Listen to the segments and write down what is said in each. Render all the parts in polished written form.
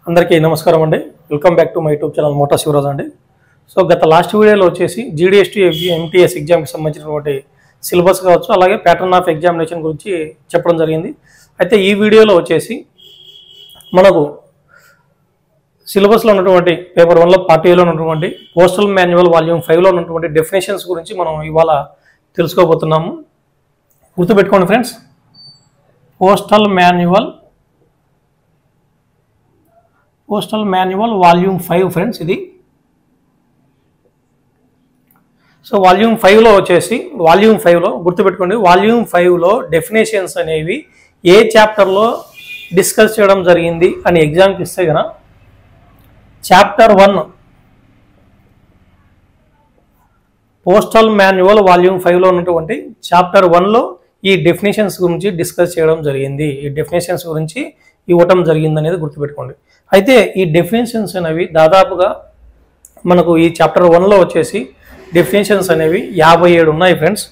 అందరికీ నమస్కారం అండి. Welcome back to my YouTube channel motor Shivaraj అండి. సో గత లాస్ట్ వీడియోలో వచ్చేసి జీడీఎస్టీ ఎంటీఎస్ ఎగ్జామ్కి సంబంధించినటువంటి సిలబస్ కావచ్చు, అలాగే ప్యాటర్న్ ఆఫ్ ఎగ్జామినేషన్ గురించి చెప్పడం జరిగింది. అయితే ఈ వీడియోలో వచ్చేసి మనకు సిలబస్లో ఉన్నటువంటి పేపర్ 1లో పార్ట్ ఏలో ఉన్నటువంటి పోస్టల్ మాన్యువల్ వాల్యూమ్ 5లో ఉన్నటువంటి డెఫినేషన్స్ గురించి మనం ఇవాళ తెలుసుకోబోతున్నాము. గుర్తుపెట్టుకోండి friends, postal manual volume 5 friends ఇది. సో వాల్యూమ్ 5లో వచ్చేసి వాల్యూమ్ 5లో గుర్తుపెట్టుకోండి, వాల్యూమ్ 5లో డెఫినేషన్స్ అనేవి ఏ చాప్టర్లో డిస్కస్ చేయడం జరిగింది అని ఎగ్జామ్కి ఇస్తే కనుక చాప్టర్ 1 పోస్టల్ మాన్యువల్ వాల్యూమ్ 5లో ఉన్నటువంటి చాప్టర్ 1లో ఈ డెఫినేషన్స్ గురించి డిస్కస్ చేయడం జరిగింది, ఈ డెఫినేషన్స్ గురించి ఇవ్వటం జరిగింది అనేది గుర్తుపెట్టుకోండి. అయితే ఈ డెఫినేషన్స్ అనేవి దాదాపుగా మనకు ఈ చాప్టర్ 1లో వచ్చేసి డెఫినేషన్స్ అనేవి 57 ఉన్నాయి ఫ్రెండ్స్.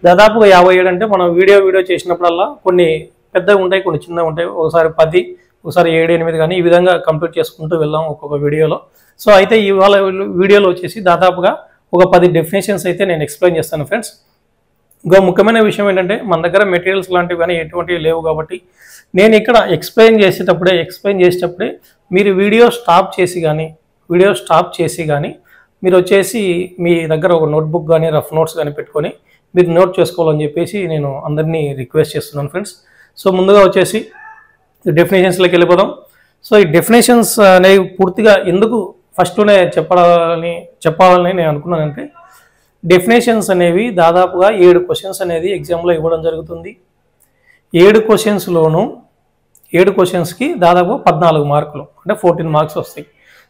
దాదాపుగా 57 అంటే మనం వీడియో చేసినప్పుడల్లా కొన్ని పెద్దగా ఉంటాయి, కొన్ని చిన్నగా ఉంటాయి. ఒకసారి 10, ఒకసారి 7, 8 కానీ ఈ విధంగా కంప్లీట్ చేసుకుంటూ వెళ్దాం ఒక్కొక్క వీడియోలో. సో అయితే ఇవాళ వీడియోలో వచ్చేసి దాదాపుగా ఒక 10 డెఫినేషన్స్ అయితే నేను ఎక్స్ప్లెయిన్ చేస్తాను ఫ్రెండ్స్. ఇంకో ముఖ్యమైన విషయం ఏంటంటే మన దగ్గర మెటీరియల్స్ లాంటివి కానీ ఎటువంటివి లేవు కాబట్టి నేను ఇక్కడ ఎక్స్ప్లెయిన్ చేసేటప్పుడే మీరు వీడియో స్టాప్ చేసి కానీ మీరు వచ్చేసి మీ దగ్గర ఒక నోట్బుక్ కానీ రఫ్ నోట్స్ కానీ పెట్టుకొని మీరు నోట్ చేసుకోవాలని చెప్పేసి నేను అందరినీ రిక్వెస్ట్ చేస్తున్నాను ఫ్రెండ్స్. సో ముందుగా వచ్చేసి డెఫినేషన్స్లోకి వెళ్ళిపోదాం. సో ఈ డెఫినేషన్స్ అనేవి పూర్తిగా ఎందుకు ఫస్ట్లోనే చెప్పాలని నేను అనుకున్నానంటే, డెఫినేషన్స్ అనేవి దాదాపుగా 7 క్వశ్చన్స్ అనేది ఎగ్జామ్లో ఇవ్వడం జరుగుతుంది. 7 క్వశ్చన్స్కి దాదాపు 14 మార్కులు అంటే 14 మార్క్స్ వస్తాయి.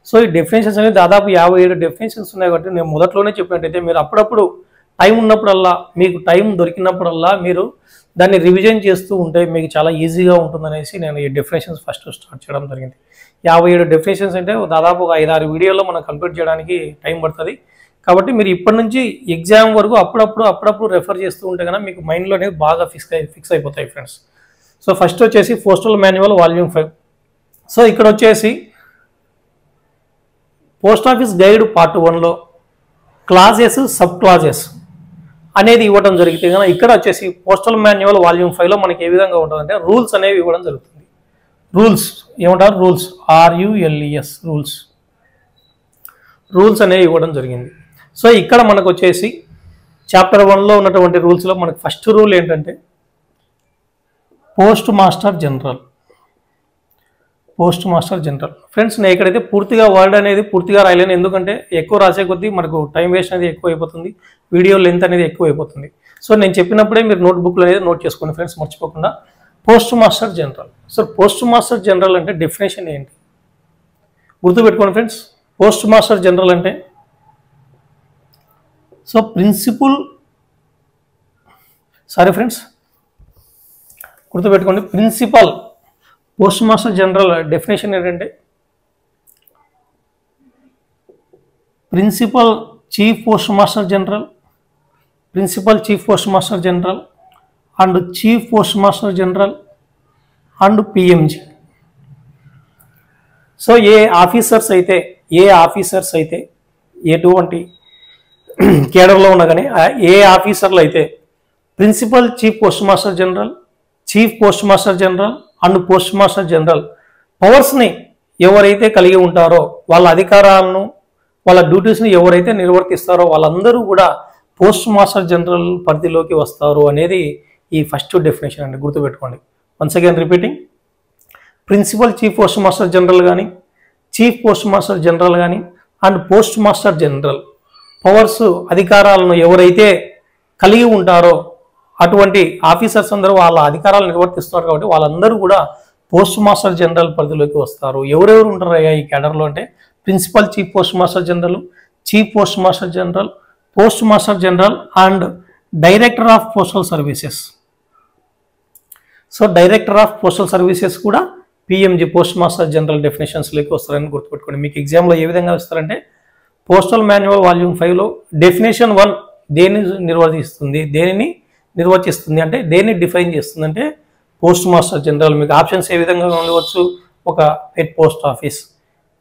సో ఈ డెఫినేషన్స్ అనేవి దాదాపు 57 డెఫినేషన్స్ ఉన్నాయి కాబట్టి నేను మొదట్లోనే చెప్పినట్టయితే మీరు అప్పుడప్పుడు టైం ఉన్నప్పుడల్లా, మీకు టైం దొరికినప్పుడల్లా మీరు దాన్ని రివిజన్ చేస్తూ ఉంటే మీకు చాలా ఈజీగా ఉంటుందనేసి నేను ఈ డెఫినేషన్స్ ఫస్ట్ స్టార్ట్ చేయడం జరిగింది. 57 డెఫినేషన్స్ అంటే దాదాపు ఒక 5-6 వీడియోలో మనం కంప్లీట్ చేయడానికి టైం పడుతుంది. కాబట్టి మీరు ఇప్పటి నుంచి ఎగ్జామ్ వరకు అప్పుడప్పుడు రెఫర్ చేస్తూ ఉంటే కనుక మీకు మైండ్లో అనేది బాగా ఫిక్స్ అయిపోతాయి ఫ్రెండ్స్. సో ఫస్ట్ వచ్చేసి పోస్టల్ మాన్యువల్ వాల్యూమ్ 5. సో ఇక్కడ వచ్చేసి పోస్ట్ ఆఫీస్ గైడ్ పార్ట్ 1లో క్లాజెస్, సబ్ క్లాజెస్ అనేది ఇవ్వడం జరిగితే కనుక ఇక్కడ వచ్చేసి పోస్టల్ మాన్యువల్ వాల్యూమ్ 5లో మనకి ఏ విధంగా ఉంటుందంటే రూల్స్ అనేవి ఇవ్వడం జరుగుతుంది. రూల్స్ ఏమంటారు? RULES రూల్స్ అనేవి ఇవ్వడం జరిగింది. సో ఇక్కడ మనకు వచ్చేసి చాప్టర్ 1లో ఉన్నటువంటి రూల్స్లో మనకు ఫస్ట్ రూల్ ఏంటంటే పోస్ట్ మాస్టర్ జనరల్ ఫ్రెండ్స్. నేను ఇక్కడైతే పూర్తిగా వర్డ్ అనేది పూర్తిగా రాయలేను, ఎందుకంటే ఎక్కువ రాసే కొద్దీ మనకు టైం వేస్ట్ అనేది ఎక్కువ అయిపోతుంది, వీడియో లెంత్ అనేది ఎక్కువ అయిపోతుంది. సో నేను చెప్పినప్పుడే మీరు నోట్బుక్లో అనేది నోట్ చేసుకోండి ఫ్రెండ్స్, మర్చిపోకుండా. Post master general. So post master general అంటే డెఫినేషన్ ఏంటి గుర్తుపెట్టుకోండి ఫ్రెండ్స్. పోస్ట్ మాస్టర్ జనరల్ అంటే సో గుర్తుపెట్టుకోండి, principal post master general definition ఏంటంటే principal chief post master general and chief post master general and PMG. So ఏ officers అయితే ఎటువంటి కేడర్లో ఉన్నా కానీ ఏ ఆఫీసర్లు అయితే principal chief post master general, chief post master general and post master general పవర్స్ని ఎవరైతే కలిగి ఉంటారో, వాళ్ళ అధికారాలను, వాళ్ళ డ్యూటీస్ని ఎవరైతే నిర్వర్తిస్తారో వాళ్ళందరూ కూడా పోస్ట్ మాస్టర్ జనరల్ పరిధిలోకి వస్తారు అనేది ఈ ఫస్ట్ డెఫినేషన్ అండి. గుర్తుపెట్టుకోండి. Once again repeating, principal chief post master general కానీ, చీఫ్ పోస్ట్ మాస్టర్ జనరల్ కానీ and post master general powers, అధికారాలను ఎవరైతే కలిగి ఉంటారో అటువంటి ఆఫీసర్స్ అందరూ వాళ్ళ అధికారాలు నిర్వర్తిస్తున్నారు కాబట్టి వాళ్ళందరూ కూడా పోస్ట్ మాస్టర్ జనరల్ పరిధిలోకి వస్తారు. ఎవరెవరు ఉంటారయ్యా ఈ క్యాడర్లో అంటే principal chief post master general, chief post master general and director of postal services. So director of postal services కూడా PMG పోస్ట్ మాస్టర్ జనరల్ డెఫినేషన్స్లోకి వస్తారని గుర్తుపెట్టుకోండి. మీకు ఎగ్జామ్లో ఏ విధంగా వస్తారంటే పోస్టల్ మాన్యువల్ వాల్యూమ్ 5లో డెఫినేషన్ 1 దేన్ని నిర్వచిస్తుంది అంటే దేన్ని డిఫైన్ చేస్తుంది అంటే పోస్ట్ మాస్టర్ జనరల్. మీకు ఆప్షన్స్ ఏ విధంగా ఉండవచ్చు, ఒక head post office,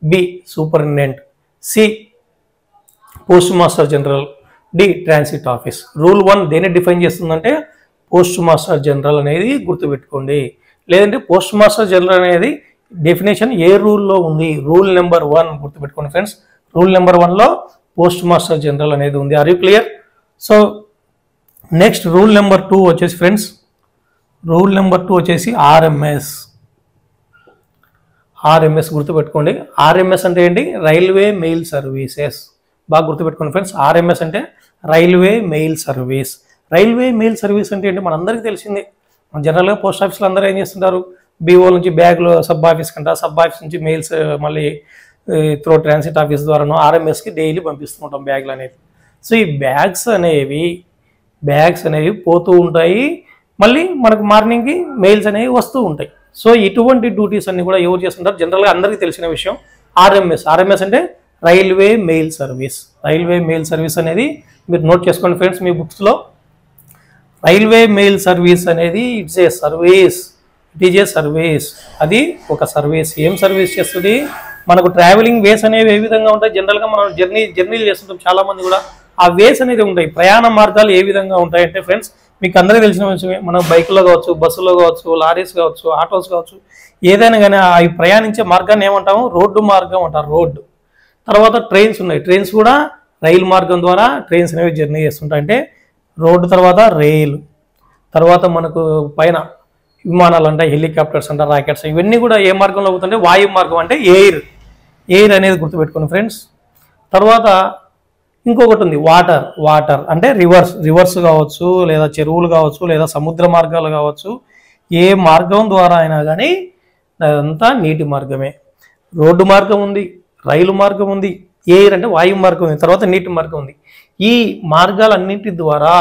B superintendent, C post master general, D transit office. Rule 1 దేన్ని డిఫైన్ చేస్తుందంటే పోస్ట్ మాస్టర్ జనరల్ అనేది గుర్తుపెట్టుకోండి. లేదంటే పోస్ట్ మాస్టర్ జనరల్ అనేది డెఫినేషన్ ఏ రూల్లో ఉంది? రూల్ నెంబర్ 1 గుర్తుపెట్టుకోండి ఫ్రెండ్స్. రూల్ నెంబర్ 1లో పోస్ట్ మాస్టర్ జనరల్ అనేది ఉంది. Are you clear? So next rule number 2 వచ్చేసి ఫ్రెండ్స్, రూల్ నెంబర్ 2 వచ్చేసి ఆర్ఎంఎస్. ఆర్ఎంఎస్ గుర్తుపెట్టుకోండి. ఆర్ఎంఎస్ అంటే ఏంటి? Railway mail services. బాగా గుర్తుపెట్టుకోండి ఫ్రెండ్స్. ఆర్ఎంఎస్ అంటే railway mail service. Railway mail service అంటే ఏంటి? మనందరికీ తెలిసిందే. జనరల్గా పోస్ట్ ఆఫీస్లో అందరూ ఏం చేస్తుంటారు? బీఓ నుంచి బ్యాగ్లో సబ్ ఆఫీస్ కంట, సబ్ ఆఫీస్ నుంచి మెయిల్స్ మళ్ళీ త్రో ట్రాన్సిట్ ఆఫీస్ ద్వారానో ఆర్ఎంఎస్కి డైలీ పంపిస్తుంటాం బ్యాగ్లు అనేది. సో ఈ బ్యాగ్స్ అనేవి పోతూ ఉంటాయి, మళ్ళీ మనకు మార్నింగ్కి మెయిల్స్ అనేవి వస్తూ ఉంటాయి. సో ఇటువంటి డ్యూటీస్ అన్ని కూడా ఎవరు చేస్తుంటారు? జనరల్గా అందరికీ తెలిసిన విషయం ఆర్ఎంఎస్. ఆర్ఎంఎస్ అంటే railway mail service. Railway mail service అనేది మీరు నోట్ చేసుకోండి ఫ్రెండ్స్ మీ బుక్స్లో. రైల్వే మెయిల్ సర్వీస్ అనేది it's a service. It is a service. అది ఒక సర్వీస్. ఏం సర్వీస్ చేస్తుంది? మనకు ట్రావెలింగ్ వేస్ అనేవి ఏ విధంగా ఉంటాయి? జనరల్గా మనం జర్నీలు చేస్తుంటాం చాలామంది కూడా. ఆ వేస్ అనేది ఉంటాయి, ప్రయాణ మార్గాలు ఏ విధంగా ఉంటాయంటే ఫ్రెండ్స్ మీకు అందరికీ తెలిసిన విషయమే. మనం బైక్లో కావచ్చు, బస్సులో కావచ్చు, లారీస్ కావచ్చు, ఆటోస్ కావచ్చు, ఏదైనా కానీ అవి ప్రయాణించే మార్గాన్ని ఏమంటాము? రోడ్డు మార్గం అంటారు. రోడ్డు. తర్వాత ట్రైన్స్ ఉన్నాయి. ట్రైన్స్ కూడా రైలు మార్గం ద్వారా ట్రైన్స్ అనేవి జర్నీ చేస్తుంటాయి. అంటే రోడ్డు తర్వాత రైలు, తర్వాత మనకు పైన విమానాలు అంటే హెలికాప్టర్స్ అంటే రాకెట్స్, ఇవన్నీ కూడా ఏ మార్గంలో అవుతుంటే వాయు మార్గం అంటే ఎయిర్. ఎయిర్ అనేది గుర్తుపెట్టుకోండి ఫ్రెండ్స్. తర్వాత ఇంకొకటి ఉంది వాటర్. వాటర్ అంటే రివర్స్ కావచ్చు, లేదా చెరువులు కావచ్చు, లేదా సముద్ర మార్గాలు కావచ్చు. ఏ మార్గం ద్వారా అయినా కానీ అదంతా నీటి మార్గమే. రోడ్డు మార్గం ఉంది, రైలు మార్గం ఉంది, ఎయిర్ అంటే వాయు మార్గం ఉంది, తర్వాత నీటి మార్గం ఉంది. ఈ మార్గాలన్నింటి ద్వారా,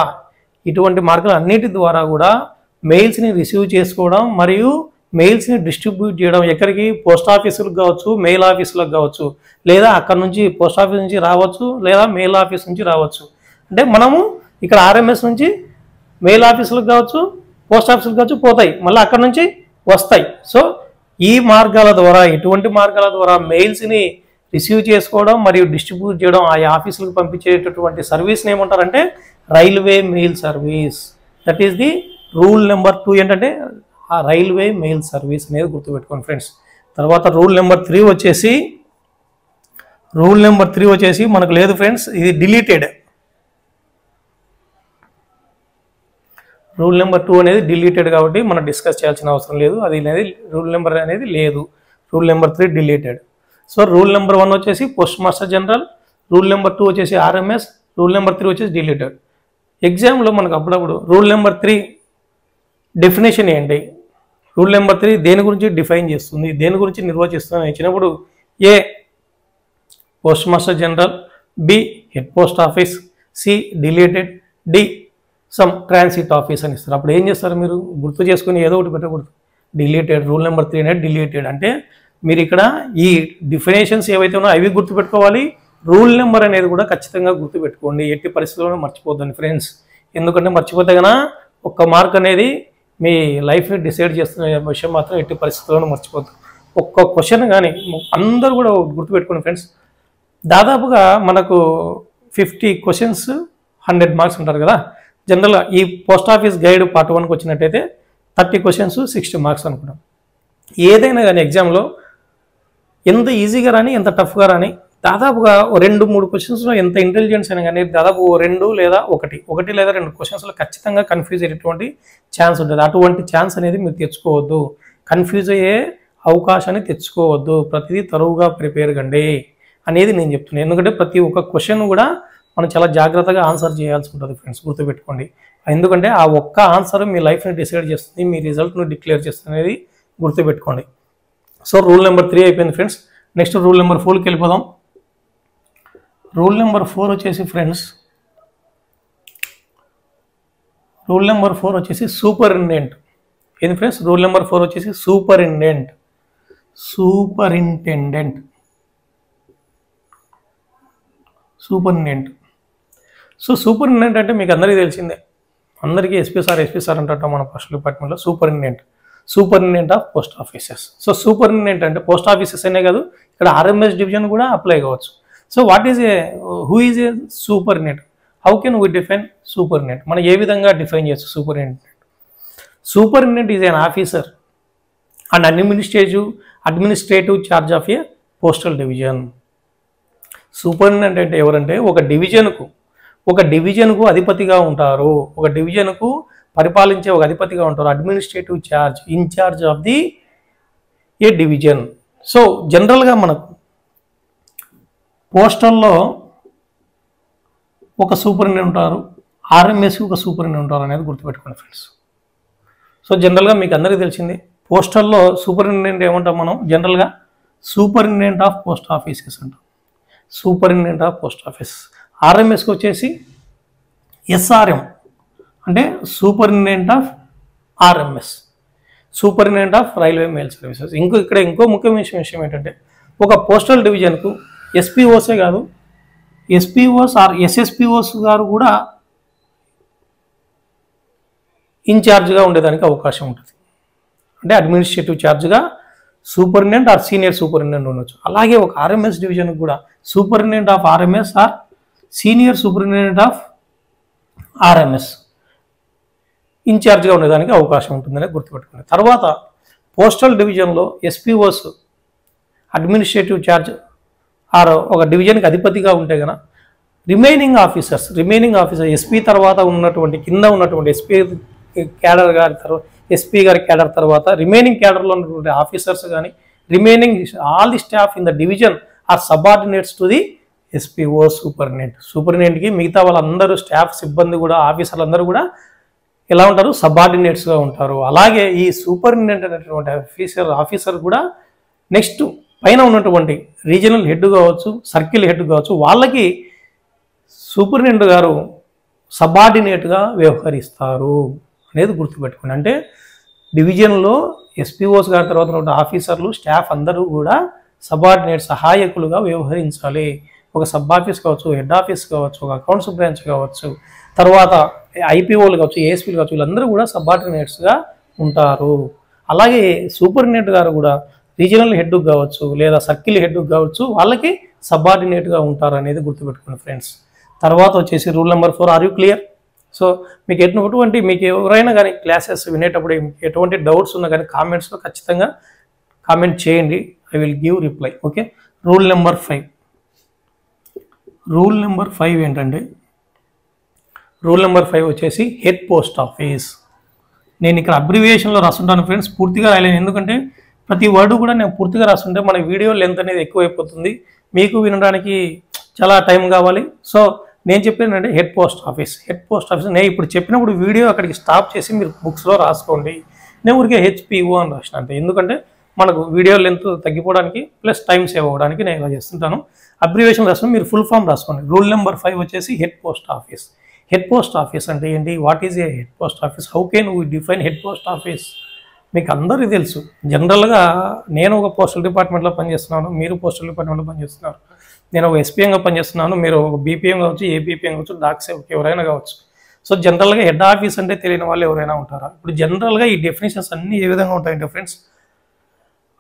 ఇటువంటి మార్గాలన్నింటి ద్వారా కూడా మెయిల్స్ని రిసీవ్ చేసుకోవడం మరియు మెయిల్స్ని డిస్ట్రిబ్యూట్ చేయడం ఎక్కడికి? పోస్ట్ ఆఫీసులకు కావచ్చు, మెయిల్ ఆఫీసులకు కావచ్చు, లేదా అక్కడ నుంచి పోస్ట్ ఆఫీస్ నుంచి రావచ్చు, లేదా మెయిల్ ఆఫీస్ నుంచి రావచ్చు. అంటే మనము ఇక్కడ ఆర్ఎంఎస్ నుంచి మెయిల్ ఆఫీసులకు కావచ్చు, పోస్ట్ ఆఫీసులకు కావచ్చు పోతాయి, మళ్ళీ అక్కడ నుంచి వస్తాయి. సో ఈ మార్గాల ద్వారా, ఇటువంటి మార్గాల ద్వారా మెయిల్స్ని రిసీవ్ చేసుకోవడం మరియు డిస్ట్రిబ్యూట్ చేయడం, ఆ ఆఫీసులకు పంపించేటటువంటి సర్వీస్ని ఏమంటారంటే railway mail service. That is the rule number 2 ఏంటంటే ఆ రైల్వే మెయిల్ సర్వీస్ అనేది గుర్తుపెట్టుకోండి ఫ్రెండ్స్. తర్వాత రూల్ నెంబర్ 3 వచ్చేసి మనకు లేదు ఫ్రెండ్స్, ఇది డిలీటెడ్. రూల్ నెంబర్ 2 అనేది డిలీటెడ్ కాబట్టి మనం డిస్కస్ చేయాల్సిన అవసరం లేదు. అది అనేది రూల్ నెంబర్ అనేది లేదు. Rule number 3 deleted. So rule number 1 వచ్చేసి post master general, rule number 2 వచ్చేసి ఆర్ఎంఎస్, రూల్ నెంబర్ 3 వచ్చేసి డిలీటెడ్. ఎగ్జామ్లో మనకు అప్పుడప్పుడు రూల్ నెంబర్ 3 డెఫినేషన్ ఏంటి, రూల్ నెంబర్ 3 దేని గురించి డిఫైన్ చేస్తుంది, దేని గురించి నిర్వచిస్తుంది ఇచ్చినప్పుడు A post master general, B head post office, C deleted, D some transit office అని ఇస్తారు. అప్పుడు ఏం చేస్తారు? మీరు గుర్తు చేసుకుని ఏదో ఒకటి పెట్టకూడదు. డిలీటెడ్. రూల్ నెంబర్ 3 అనేది డిలీటెడ్. అంటే మీరు ఇక్కడ ఈ డిఫినేషన్స్ ఏవైతే ఉన్నాయో అవి గుర్తుపెట్టుకోవాలి. రూల్ నెంబర్ అనేది కూడా ఖచ్చితంగా గుర్తుపెట్టుకోండి. ఎట్టి పరిస్థితుల్లోనూ మర్చిపోద్దండి ఫ్రెండ్స్. ఎందుకంటే మర్చిపోతే కన్నా ఒక్క మార్క్ అనేది మీ లైఫ్ని డిసైడ్ చేస్తున్న విషయం మాత్రం ఎట్టి పరిస్థితుల్లోనూ మర్చిపోద్దు. ఒక్క క్వశ్చన్ కానీ అందరూ కూడా గుర్తుపెట్టుకోండి ఫ్రెండ్స్. దాదాపుగా మనకు 50 క్వశ్చన్స్ 100 మార్క్స్ ఉంటారు కదా. జనరల్గా ఈ పోస్ట్ ఆఫీస్ గైడ్ పార్ట్ 1కి వచ్చినట్టయితే 30 క్వశ్చన్స్ 60 మార్క్స్ అనుకుంటాం. ఏదైనా కానీ ఎగ్జామ్లో ఎంత ఈజీగా రాని, ఎంత టఫ్గా రాని, దాదాపుగా 2-3 క్వశ్చన్స్లో ఎంత ఇంటెలిజెన్స్ అయినా కానీ దాదాపు 2 లేదా 1 లేదా 2 క్వశ్చన్స్లో ఖచ్చితంగా కన్ఫ్యూజ్ అయ్యేటువంటి ఛాన్స్ ఉంటుంది. అటువంటి ఛాన్స్ అనేది మీరు తెచ్చుకోవద్దు. కన్ఫ్యూజ్ అయ్యే అవకాశాన్ని తెచ్చుకోవద్దు. ప్రతిదీ తరువుగా ప్రిపేర్ కండి అనేది నేను చెప్తున్నాను. ఎందుకంటే ప్రతి ఒక్క క్వశ్చన్ కూడా మనం చాలా జాగ్రత్తగా ఆన్సర్ చేయాల్సి ఉంటుంది ఫ్రెండ్స్, గుర్తుపెట్టుకోండి. ఎందుకంటే ఆ ఒక్క ఆన్సర్ మీ లైఫ్ని డిసైడ్ చేస్తుంది, మీ రిజల్ట్ను డిక్లేర్ చేస్తుంది అనేది గుర్తుపెట్టుకోండి. సో రూల్ నెంబర్ 3 అయిపోయింది ఫ్రెండ్స్. నెక్స్ట్ రూల్ నెంబర్ 4కి వెళ్ళిపోదాం. రూల్ నెంబర్ 4 వచ్చేసి ఫ్రెండ్స్, రూల్ నెంబర్ 4 వచ్చేసి సూపరింటెండెంట్. ఏంది ఫ్రెండ్స్? రూల్ నెంబర్ 4 వచ్చేసి సూపరింటెండెంట్. సో సూపరింటెండెంట్ అంటే మీకు అందరికీ తెలిసిందే. అందరికీ ఎస్పీ సార్ అంటాం మన ఫస్ట్ డిపార్ట్మెంట్లో. Superintendent of post offices. So superintendent అంటే పోస్ట్ ఆఫీసెస్ అనే కాదు, ఇక్కడ ఆర్ఎంఎస్ డివిజన్ కూడా అప్లై కావచ్చు. So what is who is a superintendent? How can we define superintendent? మనం ఏ విధంగా డిఫైన్ చేయొచ్చు superintendent? Superintendent is N officer and administrative charge of A postal division. Superintendent అంటే ఎవరంటే ఒక డివిజన్కు అధిపతిగా ఉంటారు, ఒక డివిజన్కు పరిపాలించే ఒక అధిపతిగా ఉంటారు. Administrative charge, in charge of the a division. So జనరల్గా మనకు పోస్టల్లో ఒక సూపరింటెండెంట్ ఉంటారు, ఆర్ఎంఎస్కి ఒక సూపరింటెండెంట్ ఉంటారు అనేది గుర్తుపెట్టుకోండి ఫ్రెండ్స్. సో జనరల్గా మీకు అందరికీ తెలిసింది, పోస్టల్లో సూపరింటెండెంట్ ఏమంటాం మనం జనరల్గా? సూపరింటెండెంట్ ఆఫ్ పోస్ట్ ఆఫీసెస్ అంటాం, సూపరింటెండెంట్ ఆఫ్ పోస్ట్ ఆఫీస్. ఆర్ఎంఎస్కి వచ్చేసి ఎస్ఆర్ఎం అంటే superintendent of RMS, superintendent of railway mail services. ఇంకో ముఖ్యమైన విషయం ఏంటంటే, ఒక పోస్టల్ డివిజన్కు ఎస్పీఓసే కాదు, ఎస్పీఓస్ ఆర్ ఎస్ఎస్పీఓస్ గారు కూడా ఇన్ఛార్జ్గా ఉండేదానికి అవకాశం ఉంటుంది. అంటే అడ్మినిస్ట్రేటివ్ ఛార్జ్గా సూపరింటెండెంట్ ఆర్ సీనియర్ సూపరింటెండెంట్ ఉండొచ్చు. అలాగే ఒక ఆర్ఎంఎస్ డివిజన్కి కూడా superintendent of RMS or senior superintendent of RMS ఇన్ఛార్జ్గా ఉండేదానికి అవకాశం ఉంటుందని గుర్తుపెట్టుకోండి. తర్వాత పోస్టల్ డివిజన్లో ఎస్పీఓస్ అడ్మినిస్ట్రేటివ్ ఛార్జ్ ఆర్ ఒక డివిజన్కి అధిపతిగా ఉంటే కనుక రిమైనింగ్ ఆఫీసర్ ఎస్పీ తర్వాత ఉన్నటువంటి కింద ఉన్నటువంటి ఎస్పీ గారి క్యాడర్ తర్వాత రిమైనింగ్ క్యాడర్లో ఉన్నటువంటి ఆఫీసర్స్ కానీ remaining all the staff in the division are subordinates to the SPO సూపరింటెండెంట్కి మిగతా వాళ్ళందరూ స్టాఫ్ సిబ్బంది కూడా ఆఫీసర్లు కూడా ఎలా ఉంటారు? సబార్డినేట్స్గా ఉంటారు. అలాగే ఈ సూపరింటెండెంట్ అనేటువంటి ఆఫీసర్ కూడా నెక్స్ట్ పైన ఉన్నటువంటి రీజనల్ హెడ్ కావచ్చు, సర్కిల్ హెడ్ కావచ్చు, వాళ్ళకి సూపరింటెండెంట్ గారు సబార్డినేట్గా వ్యవహరిస్తారు అనేది గుర్తుపెట్టుకోండి. అంటే డివిజన్లో ఎస్పీఓస్ గారి తర్వాత ఉన్న ఆఫీసర్లు స్టాఫ్ అందరూ కూడా సబార్డినేట్ సహాయకులుగా వ్యవహరించాలి. ఒక సబ్ ఆఫీస్ కావచ్చు, హెడ్ ఆఫీస్ కావచ్చు, ఒక అకౌంట్స్ బ్రాంచ్ కావచ్చు, తర్వాత ఐపీఓలు కావచ్చు, ఏఎస్పీలు కావచ్చు, వీళ్ళందరూ కూడా సబార్డినేట్స్గా ఉంటారు. అలాగే సూపరింటెండెంట్ గారు కూడా రీజనల్ హెడ్ కావచ్చు లేదా సర్కిల్ హెడ్ కావచ్చు, వాళ్ళకి సబార్డినేట్గా ఉంటారు అనేది గుర్తుపెట్టుకోండి ఫ్రెండ్స్. తర్వాత వచ్చేసి rule number 4. Are you clear? So మీకు ఎవరైనా కానీ క్లాసెస్ వినేటప్పుడు ఎటువంటి డౌట్స్ ఉన్నా కానీ కామెంట్స్లో ఖచ్చితంగా కామెంట్ చేయండి, I will give reply. Okay. Rule number 5 ఏంటంటే, రూల్ నెంబర్ 5 వచ్చేసి హెడ్ పోస్ట్ ఆఫీస్. నేను ఇక్కడ అబ్రివియేషన్లో రాస్తుంటాను ఫ్రెండ్స్, పూర్తిగా రాయలేను, ఎందుకంటే ప్రతి వర్డ్ కూడా నేను పూర్తిగా రాస్తుంటే మన వీడియో లెంత్ అనేది ఎక్కువైపోతుంది, మీకు వినడానికి చాలా టైం కావాలి. సో నేను చెప్పానంటే హెడ్ పోస్ట్ ఆఫీస్ నేను ఇప్పుడు చెప్పినప్పుడు వీడియో అక్కడికి స్టాప్ చేసి మీరు బుక్స్లో రాసుకోండి. నేను ఊరికే హెచ్పిఓ అని రాసిన అంటే, ఎందుకంటే మనకు వీడియో లెంత్ తగ్గిపోవడానికి ప్లస్ టైం సేవ్ అవ్వడానికి నేను ఇలా చేస్తుంటాను. అబ్రివేషన్ రాసుకుని మీరు ఫుల్ ఫామ్ రాసుకోండి. రూల్ నెంబర్ 5 వచ్చేసి head post office. Head post office అంటే ఏంటి? What is a head post office? How can we define head post office? మీకు అందరికీ తెలుసు. జనరల్గా నేను ఒక పోస్టల్ డిపార్ట్మెంట్లో పనిచేస్తున్నాను, మీరు పోస్టల్ డిపార్ట్మెంట్లో పనిచేస్తున్నారు. నేను ఒక ఎస్పీఎంగా పనిచేస్తున్నాను, మీరు ఒక బీపీఎం కావచ్చు, ఏపీఎం కావచ్చు, డాక్ సేవకి ఎవరైనా కావచ్చు. సో జనరల్గా హెడ్ ఆఫీస్ అంటే తెలియని వాళ్ళు ఎవరైనా ఉంటారా? ఇప్పుడు జనరల్గా ఈ డెఫినేషన్స్ అన్నీ ఏ విధంగా ఉంటాయంటే ఫ్రెండ్స్,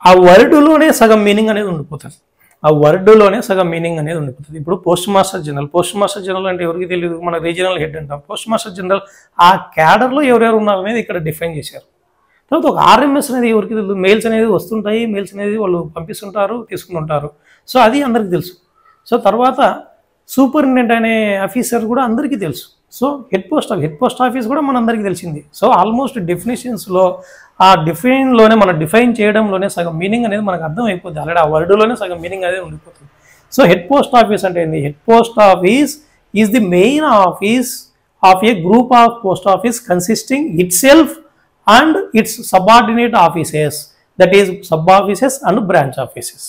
ఆ వర్డ్లోనే సగం మీనింగ్ అనేది ఉండిపోతుంది. ఇప్పుడు పోస్ట్ మాస్టర్ జనరల్ అంటే ఎవరికి తెలియదు, మన రీజనల్ హెడ్ అంటాం. పోస్ట్ మాస్టర్ జనరల్ ఆ క్యాడర్లో ఎవరెవరు ఉన్నారు అనేది ఇక్కడ డిఫైన్ చేశారు. తర్వాత ఒక ఆర్ఎంఎస్ అనేది ఎవరికి తెలియదు, మెయిల్స్ అనేది వస్తుంటాయి, మెయిల్స్ అనేది వాళ్ళు పంపిస్తుంటారు, తీసుకుంటుంటారు. సో అది అందరికీ తెలుసు. సో తర్వాత సూపరింటెండెంట్ అనే ఆఫీసర్ కూడా అందరికీ తెలుసు. సో హెడ్ పోస్ట్ ఆఫీస్ కూడా మనందరికీ తెలిసింది. సో ఆల్మోస్ట్ డెఫినేషన్స్లో ఆ డిఫైన్లోనే మనం డిఫైన్ చేయడంలోనే సగం మీనింగ్ అనేది మనకు అర్థం అయిపోతుంది. ఆల్రెడీ ఆ వర్డ్లోనే సగం మీనింగ్ అనేది ఉండిపోతుంది. సో హెడ్ పోస్ట్ ఆఫీస్ అంటే ఏంటి? Head post office is the main office of A group of post office consisting it self and it's subordinate offices, that is sub offices and branch offices.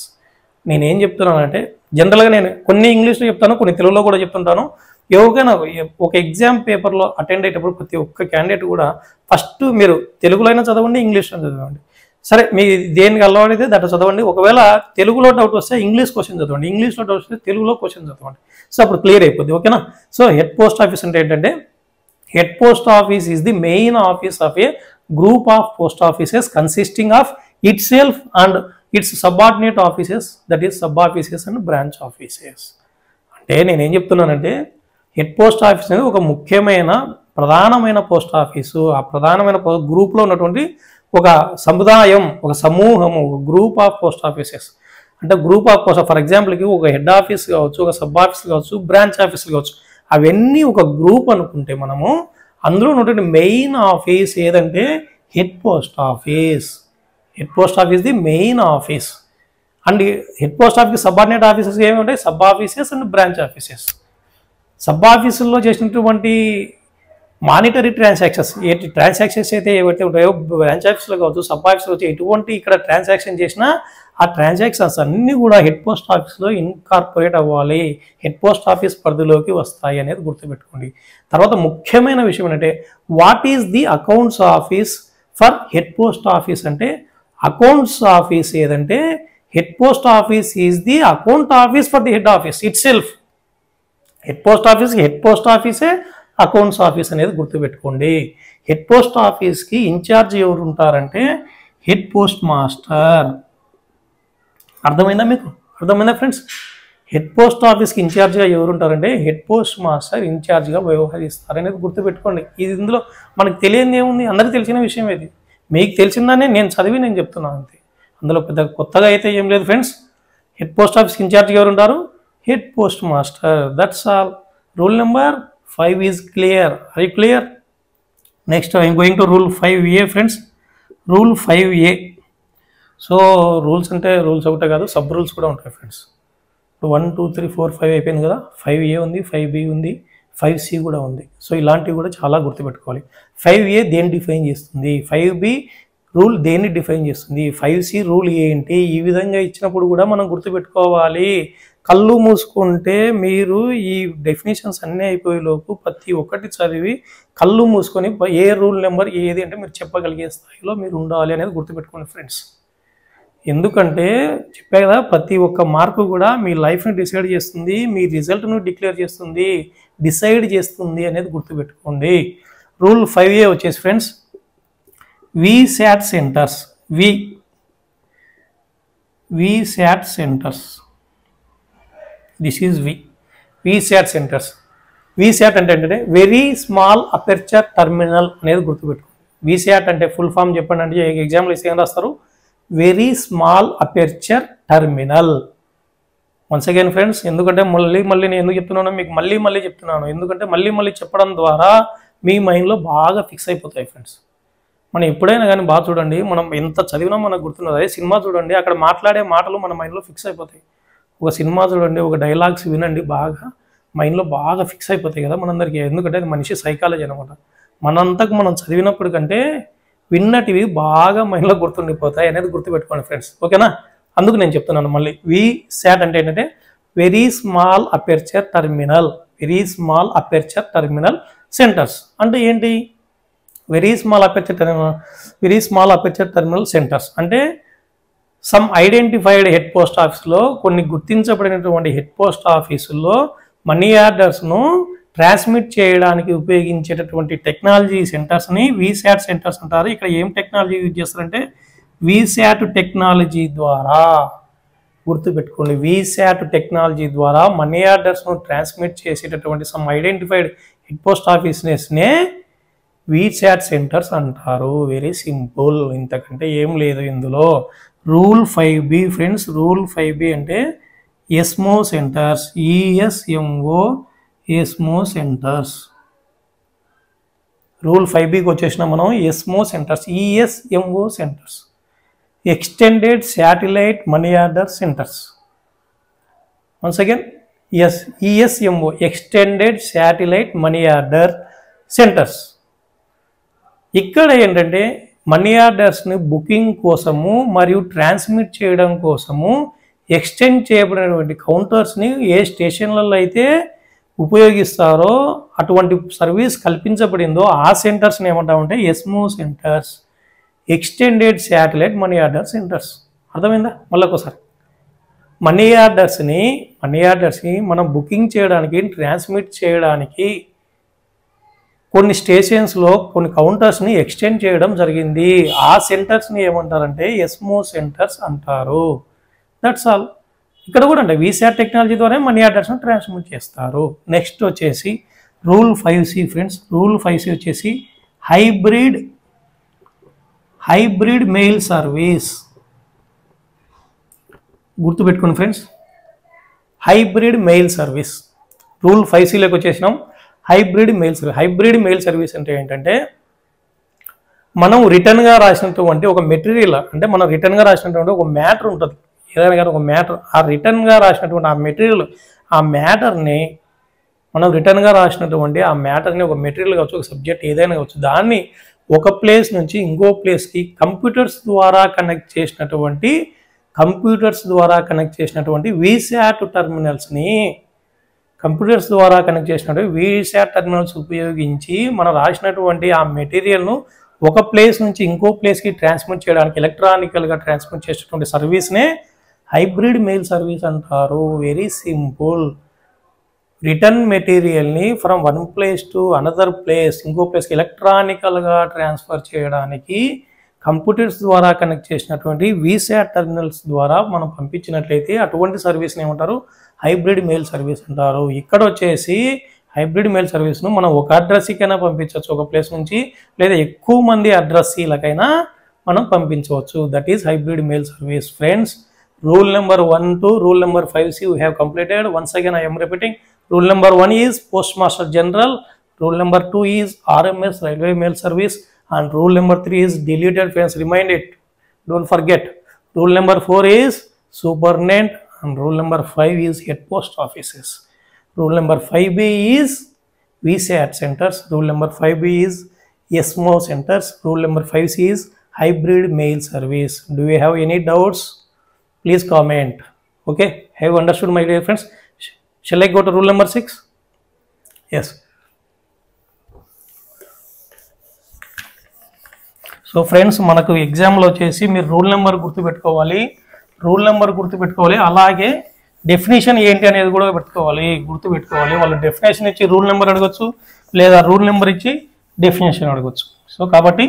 నేనేం చెప్తున్నానంటే, జనరల్గా నేను కొన్ని ఇంగ్లీష్లో చెప్తాను, కొన్ని తెలుగులో కూడా చెప్తుంటాను. ఎవరికైనా ఒక ఎగ్జామ్ పేపర్లో అటెండ్ అయ్యేటప్పుడు ప్రతి ఒక్క క్యాండిడేట్ కూడా ఫస్ట్ మీరు తెలుగులో అయినా చదవండి, ఇంగ్లీష్లో చదవండి. సరే మీ దేనికి అలవాటైతే దట్ చదవండి. ఒకవేళ తెలుగులో డౌట్ వస్తే ఇంగ్లీష్ క్వశ్చన్ చదవండి, ఇంగ్లీష్లో డౌట్ వస్తే తెలుగులో క్వశ్చన్ చదవండి. సో అప్పుడు క్లియర్ అయిపోద్ది. ఓకేనా? సో హెడ్ పోస్ట్ ఆఫీస్ అంటే ఏంటంటే, Head post office is the main office of a group of post offices consisting of itself and its subordinate offices, that is sub offices and branch offices. అంటే నేనేం చెప్తున్నానంటే head post office అనేది ఒక ముఖ్యమైన ప్రధానమైన post office. ఆ ప్రధానమైన గ్రూప్లో ఉన్నటువంటి ఒక సముదాయం, ఒక సమూహము, ఒక గ్రూప్ ఆఫ్ పోస్ట్ ఆఫీసెస్. అంటే గ్రూప్ ఆఫ్ పోస్ట్, ఫర్ ఎగ్జాంపుల్కి ఒక హెడ్ ఆఫీస్ కావచ్చు, ఒక సబ్ ఆఫీస్ కావచ్చు, బ్రాంచ్ ఆఫీస్ కావచ్చు, అవన్నీ ఒక గ్రూప్ అనుకుంటే మనము అందులో ఉన్నటువంటి మెయిన్ ఆఫీస్ ఏదంటే head post office. Head post office the main office. And head post office subordinate offices ఏమి ఉంటాయి? Sub offices and branch offices. Sub ఆఫీసుల్లో చేసినటువంటి మానిటరీ ట్రాన్సాక్షన్స్, ఏ ట్రాన్సాక్షన్స్ అయితే ఏవైతే ఉంటాయో బ్రాంచ్ ఆఫీస్లో కావచ్చు, సబ్ ఆఫీస్లో కావచ్చు, ఎటువంటి ఇక్కడ ట్రాన్సాక్షన్ చేసినా ఆ ట్రాన్సాక్షన్స్ అన్నీ కూడా హెడ్ పోస్ట్ ఆఫీస్లో ఇన్కార్పొరేట్ అవ్వాలి, హెడ్ పోస్ట్ ఆఫీస్ పరిధిలోకి వస్తాయి అనేది గుర్తుపెట్టుకోండి. తర్వాత ముఖ్యమైన విషయం ఏంటంటే what is the accounts office for head post office అంటే అకౌంట్స్ ఆఫీస్ ఏదంటే head post office is the account office for the head office itself. Head post ఆఫీసే అకౌంట్స్ ఆఫీస్ అనేది గుర్తుపెట్టుకోండి. హెడ్ పోస్ట్ ఆఫీస్కి ఇన్ఛార్జ్ ఎవరు ఉంటారంటే head post master. అర్థమైందా మీకు? అర్థమైందా ఫ్రెండ్స్? హెడ్ పోస్ట్ ఆఫీస్కి ఇన్ఛార్జ్గా ఎవరు ఉంటారంటే హెడ్ పోస్ట్ మాస్టర్ ఇన్ఛార్జ్గా వ్యవహరిస్తారు అనేది గుర్తుపెట్టుకోండి. ఇది ఇందులో మనకు తెలియని ఏముంది, అందరికీ తెలిసిన విషయం ఇది. మీకు తెలిసిందానే నేను చదివి నేను చెప్తున్నాను అంతే. అందులో పెద్ద కొత్తగా అయితే ఏం లేదు ఫ్రెండ్స్. హెడ్ పోస్ట్ ఆఫీస్కి ఇన్ఛార్జ్గా ఎవరు ఉంటారు? Head post master. That's all. Rule number 5 is clear. Are you clear? Next I am going to rule 5A friends. Rule 5A. So rules అంటే రూల్స్ ఒకటే కాదు, సబ్ రూల్స్ కూడా ఉంటాయి ఫ్రెండ్స్. 1 2 3 4 5 అయిపోయింది కదా. 5A ఉంది, 5B ఉంది, 5C కూడా ఉంది. సో ఇలాంటివి కూడా చాలా గుర్తుపెట్టుకోవాలి. 5A దేన్ని డిఫైన్ చేస్తుంది, 5B రూల్ దేన్ని డిఫైన్ చేస్తుంది, 5C రూల్ ఏంటి, ఈ విధంగా ఇచ్చినప్పుడు కూడా మనం గుర్తుపెట్టుకోవాలి. కళ్ళు మూసుకుంటే మీరు ఈ డెఫినేషన్స్ అన్నీ అయిపోయేలోపు ప్రతి ఒక్కటి చదివి కళ్ళు మూసుకొని ఏ రూల్ నెంబర్ ఏది అంటే మీరు చెప్పగలిగే స్థాయిలో మీరు ఉండాలి అనేది గుర్తుపెట్టుకోండి ఫ్రెండ్స్. ఎందుకంటే చెప్పే కదా, ప్రతి ఒక్క మార్కు కూడా మీ లైఫ్ని డిసైడ్ చేస్తుంది, మీ రిజల్ట్ను డిసైడ్ చేస్తుంది అనేది గుర్తుపెట్టుకోండి. రూల్ 5A వచ్చేసి friends, VSAT centres. VSAT centres. This is VSAT centres. VSAT అంటే ఏంటంటే వెరీ స్మాల్ అపెర్చర్ టర్మినల్ అనేది గుర్తుపెట్టుకోండి. VSAT అంటే ఫుల్ ఫామ్ చెప్పండి అంటే ఎగ్జామ్లో ఇస్తే ఏం రాస్తారు? Very small aperture terminal. Once again friends, ఎందుకంటే మళ్ళీ నేను ఎందుకు చెప్తున్నానో మీకు మళ్ళీ చెప్తున్నాను, ఎందుకంటే మళ్ళీ చెప్పడం ద్వారా మీ మైండ్లో బాగా ఫిక్స్ అయిపోతాయి ఫ్రెండ్స్. మనం ఎప్పుడైనా కానీ బాగా చూడండి, మనం ఎంత చదివినా మనకు గుర్తున్నది. అదే సినిమా చూడండి, అక్కడ మాట్లాడే మాటలు మన మైండ్లో ఫిక్స్ అయిపోతాయి. ఒక సినిమా చూడండి, ఒక డైలాగ్స్ వినండి, బాగా మైండ్లో బాగా ఫిక్స్ అయిపోతాయి కదా మనందరికీ. ఎందుకంటే అది మనిషి సైకాలజీ అనమాట. మనంతకు మనం చదివినప్పుడు కంటే విన్నటివి బాగా మైండ్లో గుర్తుండిపోతాయి అనేది గుర్తుపెట్టుకోండి ఫ్రెండ్స్. ఓకేనా? అందుకు నేను చెప్తున్నాను మళ్ళీ. VSAT అంటే ఏంటంటే very small aperture terminal. Very small aperture terminal centres అంటే ఏంటి? Very small aperture terminal centres అంటే సమ్ ఐడెంటిఫైడ్ హెడ్ పోస్ట్ ఆఫీస్లో, కొన్ని గుర్తించబడినటువంటి హెడ్ పోస్ట్ ఆఫీసుల్లో మనీ ఆర్డర్స్ను ట్రాన్స్మిట్ చేయడానికి ఉపయోగించేటటువంటి టెక్నాలజీ సెంటర్స్ని VSAT సెంటర్స్ అంటారు. ఇక్కడ ఏం టెక్నాలజీ యూజ్ చేస్తారంటే VSAT టెక్నాలజీ ద్వారా. గుర్తుపెట్టుకోండి, VSAT టెక్నాలజీ ద్వారా మనీ ఆర్డర్స్ను ట్రాన్స్మిట్ చేసేటటువంటి సమ్ ఐడెంటిఫైడ్ హెడ్ పోస్ట్ ఆఫీస్నే VSAT సెంటర్స్ అంటారు. వెరీ సింపుల్, ఇంతకంటే ఏం లేదు ఇందులో. Rule 5B friends. Rule 5B అంటే ESMO centres. ESMO centres. Rule 5Bకి వచ్చేసిన మనం ESMO centres. ESMO centres, extended satellite money order centres. Once again ESMO extended satellite money order centres. ఇక్కడ ఏంటంటే మనీ ఆర్డర్స్ని బుకింగ్ కోసము మరియు ట్రాన్స్మిట్ చేయడం కోసము ఎక్స్టెండ్ చేయబడినటువంటి కౌంటర్స్ని ఏ స్టేషన్లలో అయితే ఉపయోగిస్తారో, అటువంటి సర్వీస్ కల్పించబడిందో ఆ సెంటర్స్ని ఏమంటామంటే ESMO centres, extended satellite money order centres. అర్థమైందా? మళ్ళీ ఒకసారి, మనీ ఆర్డర్స్ని మనం బుకింగ్ చేయడానికి, ట్రాన్స్మిట్ చేయడానికి కొన్ని స్టేషన్స్లో కొన్ని కౌంటర్స్ని ఎక్స్టెండ్ చేయడం జరిగింది. ఆ సెంటర్స్ని ఏమంటారంటే ఎస్మో సెంటర్స్ అంటారు. That's all. ఇక్కడ కూడా అంటే వీసాట్ టెక్నాలజీ ద్వారా మనీ ఆర్డర్స్ని ట్రాన్స్మిట్ చేస్తారు. నెక్స్ట్ వచ్చేసి rule 5C friends. Rule 5C వచ్చేసి హైబ్రిడ్ మెయిల్ సర్వీస్. గుర్తుపెట్టుకోండి friends, hybrid mail service. Rule 5Cలోకి వచ్చేసినాం. హైబ్రిడ్ మెయిల్ సర్వీస్ అంటే ఏంటంటే మనం రిటర్న్గా రాసినటువంటి ఒక మెటీరియల్, అంటే మనం రిటర్న్గా రాసినటువంటి ఒక మ్యాటర్ ఉంటుంది, ఏదైనా కానీ ఒక మ్యాటర్, ఆ రిటర్న్గా రాసినటువంటి ఆ మెటీరియల్, ఆ మ్యాటర్ని మనం రిటర్న్గా రాసినటువంటి ఆ మ్యాటర్ని ఒక మెటీరియల్ కావచ్చు, ఒక సబ్జెక్ట్ ఏదైనా కావచ్చు, దాన్ని ఒక ప్లేస్ నుంచి ఇంకో ప్లేస్కి కంప్యూటర్స్ ద్వారా కనెక్ట్ చేసినటువంటి వీసాట్ టర్మినల్స్ని ఉపయోగించి మనం రాసినటువంటి ఆ మెటీరియల్ను ఒక ప్లేస్ నుంచి ఇంకో ప్లేస్కి ట్రాన్స్మిట్ చేయడానికి ఎలక్ట్రానికల్గా ట్రాన్స్మిట్ చేసేటువంటి సర్వీస్నే హైబ్రిడ్ మెయిల్ సర్వీస్ అంటారు. Very simple. రిటర్న్ మెటీరియల్ని from one place to another place, ఇంకో ప్లేస్కి ఎలక్ట్రానికల్గా ట్రాన్స్ఫర్ చేయడానికి కంప్యూటర్స్ ద్వారా కనెక్ట్ చేసినటువంటి వీసాట్ టర్మినల్స్ ద్వారా మనం పంపించినట్లయితే అటువంటి సర్వీస్ని ఏమంటారు? హైబ్రిడ్ మెయిల్ సర్వీస్ అంటారు. ఇక్కడ వచ్చేసి హైబ్రిడ్ మెయిల్ సర్వీస్ను మనం ఒక అడ్రస్కైనా పంపించవచ్చు ఒక ప్లేస్ నుంచి, లేదా ఎక్కువ మంది అడ్రస్లకైనా మనం పంపించవచ్చు. That is hybrid mail service. Friends, rule number 1 to rule number 5C we have completed. Once again I am repeating. Rule number 1 is Postmaster General. Rule number 2 is RMS, Railway Mail Service. And rule number 3 is deleted. Friends, remind it. Don't forget. Rule number 4 is Supernet. And rule number 5 is Head Post Offices. Rule number 5B is VSAT Centers. Rule number 5B is ESMO Centers. Rule number 5C is Hybrid Mail Service. Do you have any doubts? Please comment. Okay, have you understood, my dear friends? Shall I go to rule number 6? Yes. So friends, మనకు ఎగ్జామ్లో వచ్చేసి మీరు rule number గుర్తుపెట్టుకోవాలి, అలాగే definition ఏంటి అనేది కూడా గుర్తుపెట్టుకోవాలి. వాళ్ళు డెఫినేషన్ ఇచ్చి రూల్ నెంబర్ అడగచ్చు, లేదా రూల్ నెంబర్ ఇచ్చి డెఫినేషన్ అడగచ్చు. సో కాబట్టి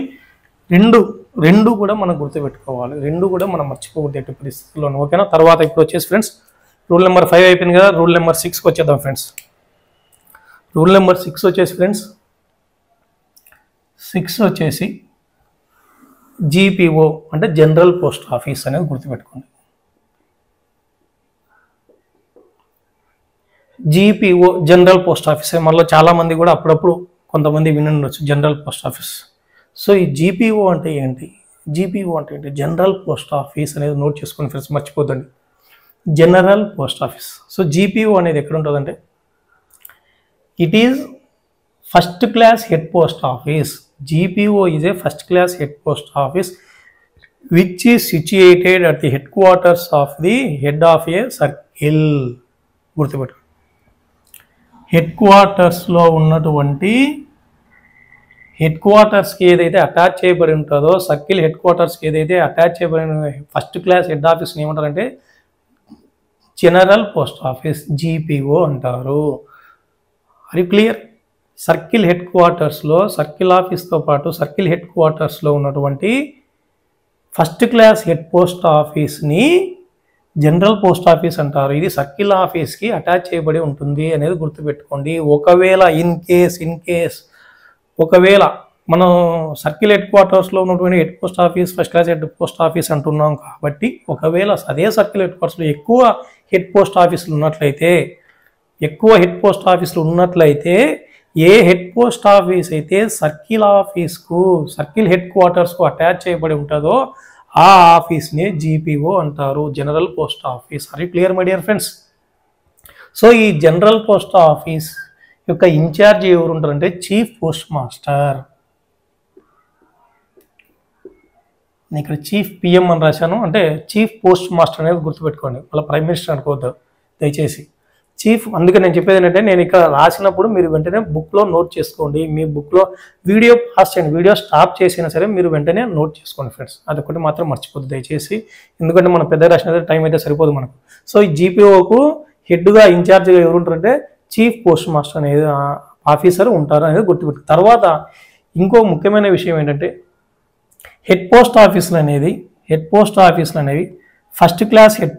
రెండు కూడా మనం గుర్తుపెట్టుకోవాలి, రెండు కూడా మనం మర్చిపోకూడదు ఎట్టి పరిస్థితుల్లోనూ. ఓకేనా? తర్వాత ఇప్పుడు వచ్చేసి ఫ్రెండ్స్ రూల్ నెంబర్ 5 అయిపోయింది కదా, రూల్ నెంబర్ 6కి వచ్చేద్దాం ఫ్రెండ్స్. రూల్ నెంబర్ 6 వచ్చేసి ఫ్రెండ్స్, 6 వచ్చేసి GPO అంటే జనరల్ పోస్ట్ ఆఫీస్ అనేది గుర్తుపెట్టుకోండి. GPO general post office. మళ్ళీ చాలామంది కూడా అప్పుడప్పుడు కొంతమంది వినుండొచ్చు జనరల్ పోస్ట్ ఆఫీస్. సో ఈ GPO అంటే ఏంటి? జనరల్ పోస్ట్ ఆఫీస్ అనేది నోట్ చేసుకోండి ఫ్రెండ్స్, మర్చిపోద్దండి. General post office. So GPO అనేది ఎక్కడ ఉంటుందంటే it is first class head post office. GPO is a first class head post office which is situated at the headquarters of the head of a circle. గుర్తుపెట్టు, head క్వార్టర్స్లో ఉన్నటువంటి head క్వార్టర్స్కి ఏదైతే attach చేయబడి ఉంటుందో, circle head క్వార్టర్స్కి ఏదైతే attach చేయబడిన first class head ఆఫీస్ని ఏమంటారంటే జనరల్ పోస్ట్ ఆఫీస్, GPO అంటారు. అది క్లియర్? సర్కిల్ హెడ్ క్వార్టర్స్లో, సర్కిల్ ఆఫీస్తో పాటు సర్కిల్ హెడ్ క్వార్టర్స్లో ఉన్నటువంటి ఫస్ట్ క్లాస్ హెడ్ పోస్ట్ ఆఫీస్ని జనరల్ పోస్ట్ ఆఫీస్ అంటారు. ఇది సర్కిల్ ఆఫీస్కి అటాచ్ చేయబడి ఉంటుంది అనేది గుర్తుపెట్టుకోండి. ఒకవేళ ఇన్ కేస్ ఒకవేళ మనం సర్కిల్ హెడ్ క్వార్టర్స్లో ఉన్నటువంటి head post office first class head post office అంటున్నాం కాబట్టి, ఒకవేళ అదే సర్కిల్ హెడ్ క్వార్టర్స్లో ఎక్కువ హెడ్ పోస్ట్ ఆఫీసులు ఉన్నట్లయితే ఏ హెడ్ పోస్ట్ ఆఫీస్ అయితే సర్కిల్ హెడ్ క్వార్టర్స్కు అటాచ్ చేయబడి ఉంటుందో ఆ ఆఫీస్ని GPO అంటారు, జనరల్ పోస్ట్ ఆఫీస్. అది clear my dear friends? So ఈ జనరల్ పోస్ట్ ఆఫీస్ యొక్క ఇన్ఛార్జ్ ఎవరు ఉంటారంటే చీఫ్ పోస్ట్ మాస్టర్. నేను ఇక్కడ చీఫ్ PM అని రాశాను, అంటే చీఫ్ పోస్ట్ మాస్టర్ అనేది గుర్తుపెట్టుకోండి, వాళ్ళ ప్రైమ్ మినిస్టర్ అనుకోవద్దు దయచేసి. చీఫ్, అందుకే నేను చెప్పేది ఏంటంటే నేను ఇక్కడ రాసినప్పుడు మీరు వెంటనే బుక్లో నోట్ చేసుకోండి. మీ బుక్లో వీడియో పాస్ చేయండి, వీడియో స్టాప్ చేసినా సరే మీరు వెంటనే నోట్ చేసుకోండి ఫ్రెండ్స్. అదొకటి మాత్రం మర్చిపోద్దు దయచేసి, ఎందుకంటే మనం పెద్ద రాసిన టైం అయితే సరిపోదు మనకు. సో ఈ GPOకు హెడ్గా ఇన్ఛార్జ్గా ఎవరు ఉంటారంటే చీఫ్ పోస్ట్ మాస్టర్ అనేది ఆఫీసర్ ఉంటారు అనేది గుర్తుపెట్టు. తర్వాత ఇంకో ముఖ్యమైన విషయం ఏంటంటే హెడ్ పోస్ట్ ఆఫీసులు అనేవి ఫస్ట్ క్లాస్ హెడ్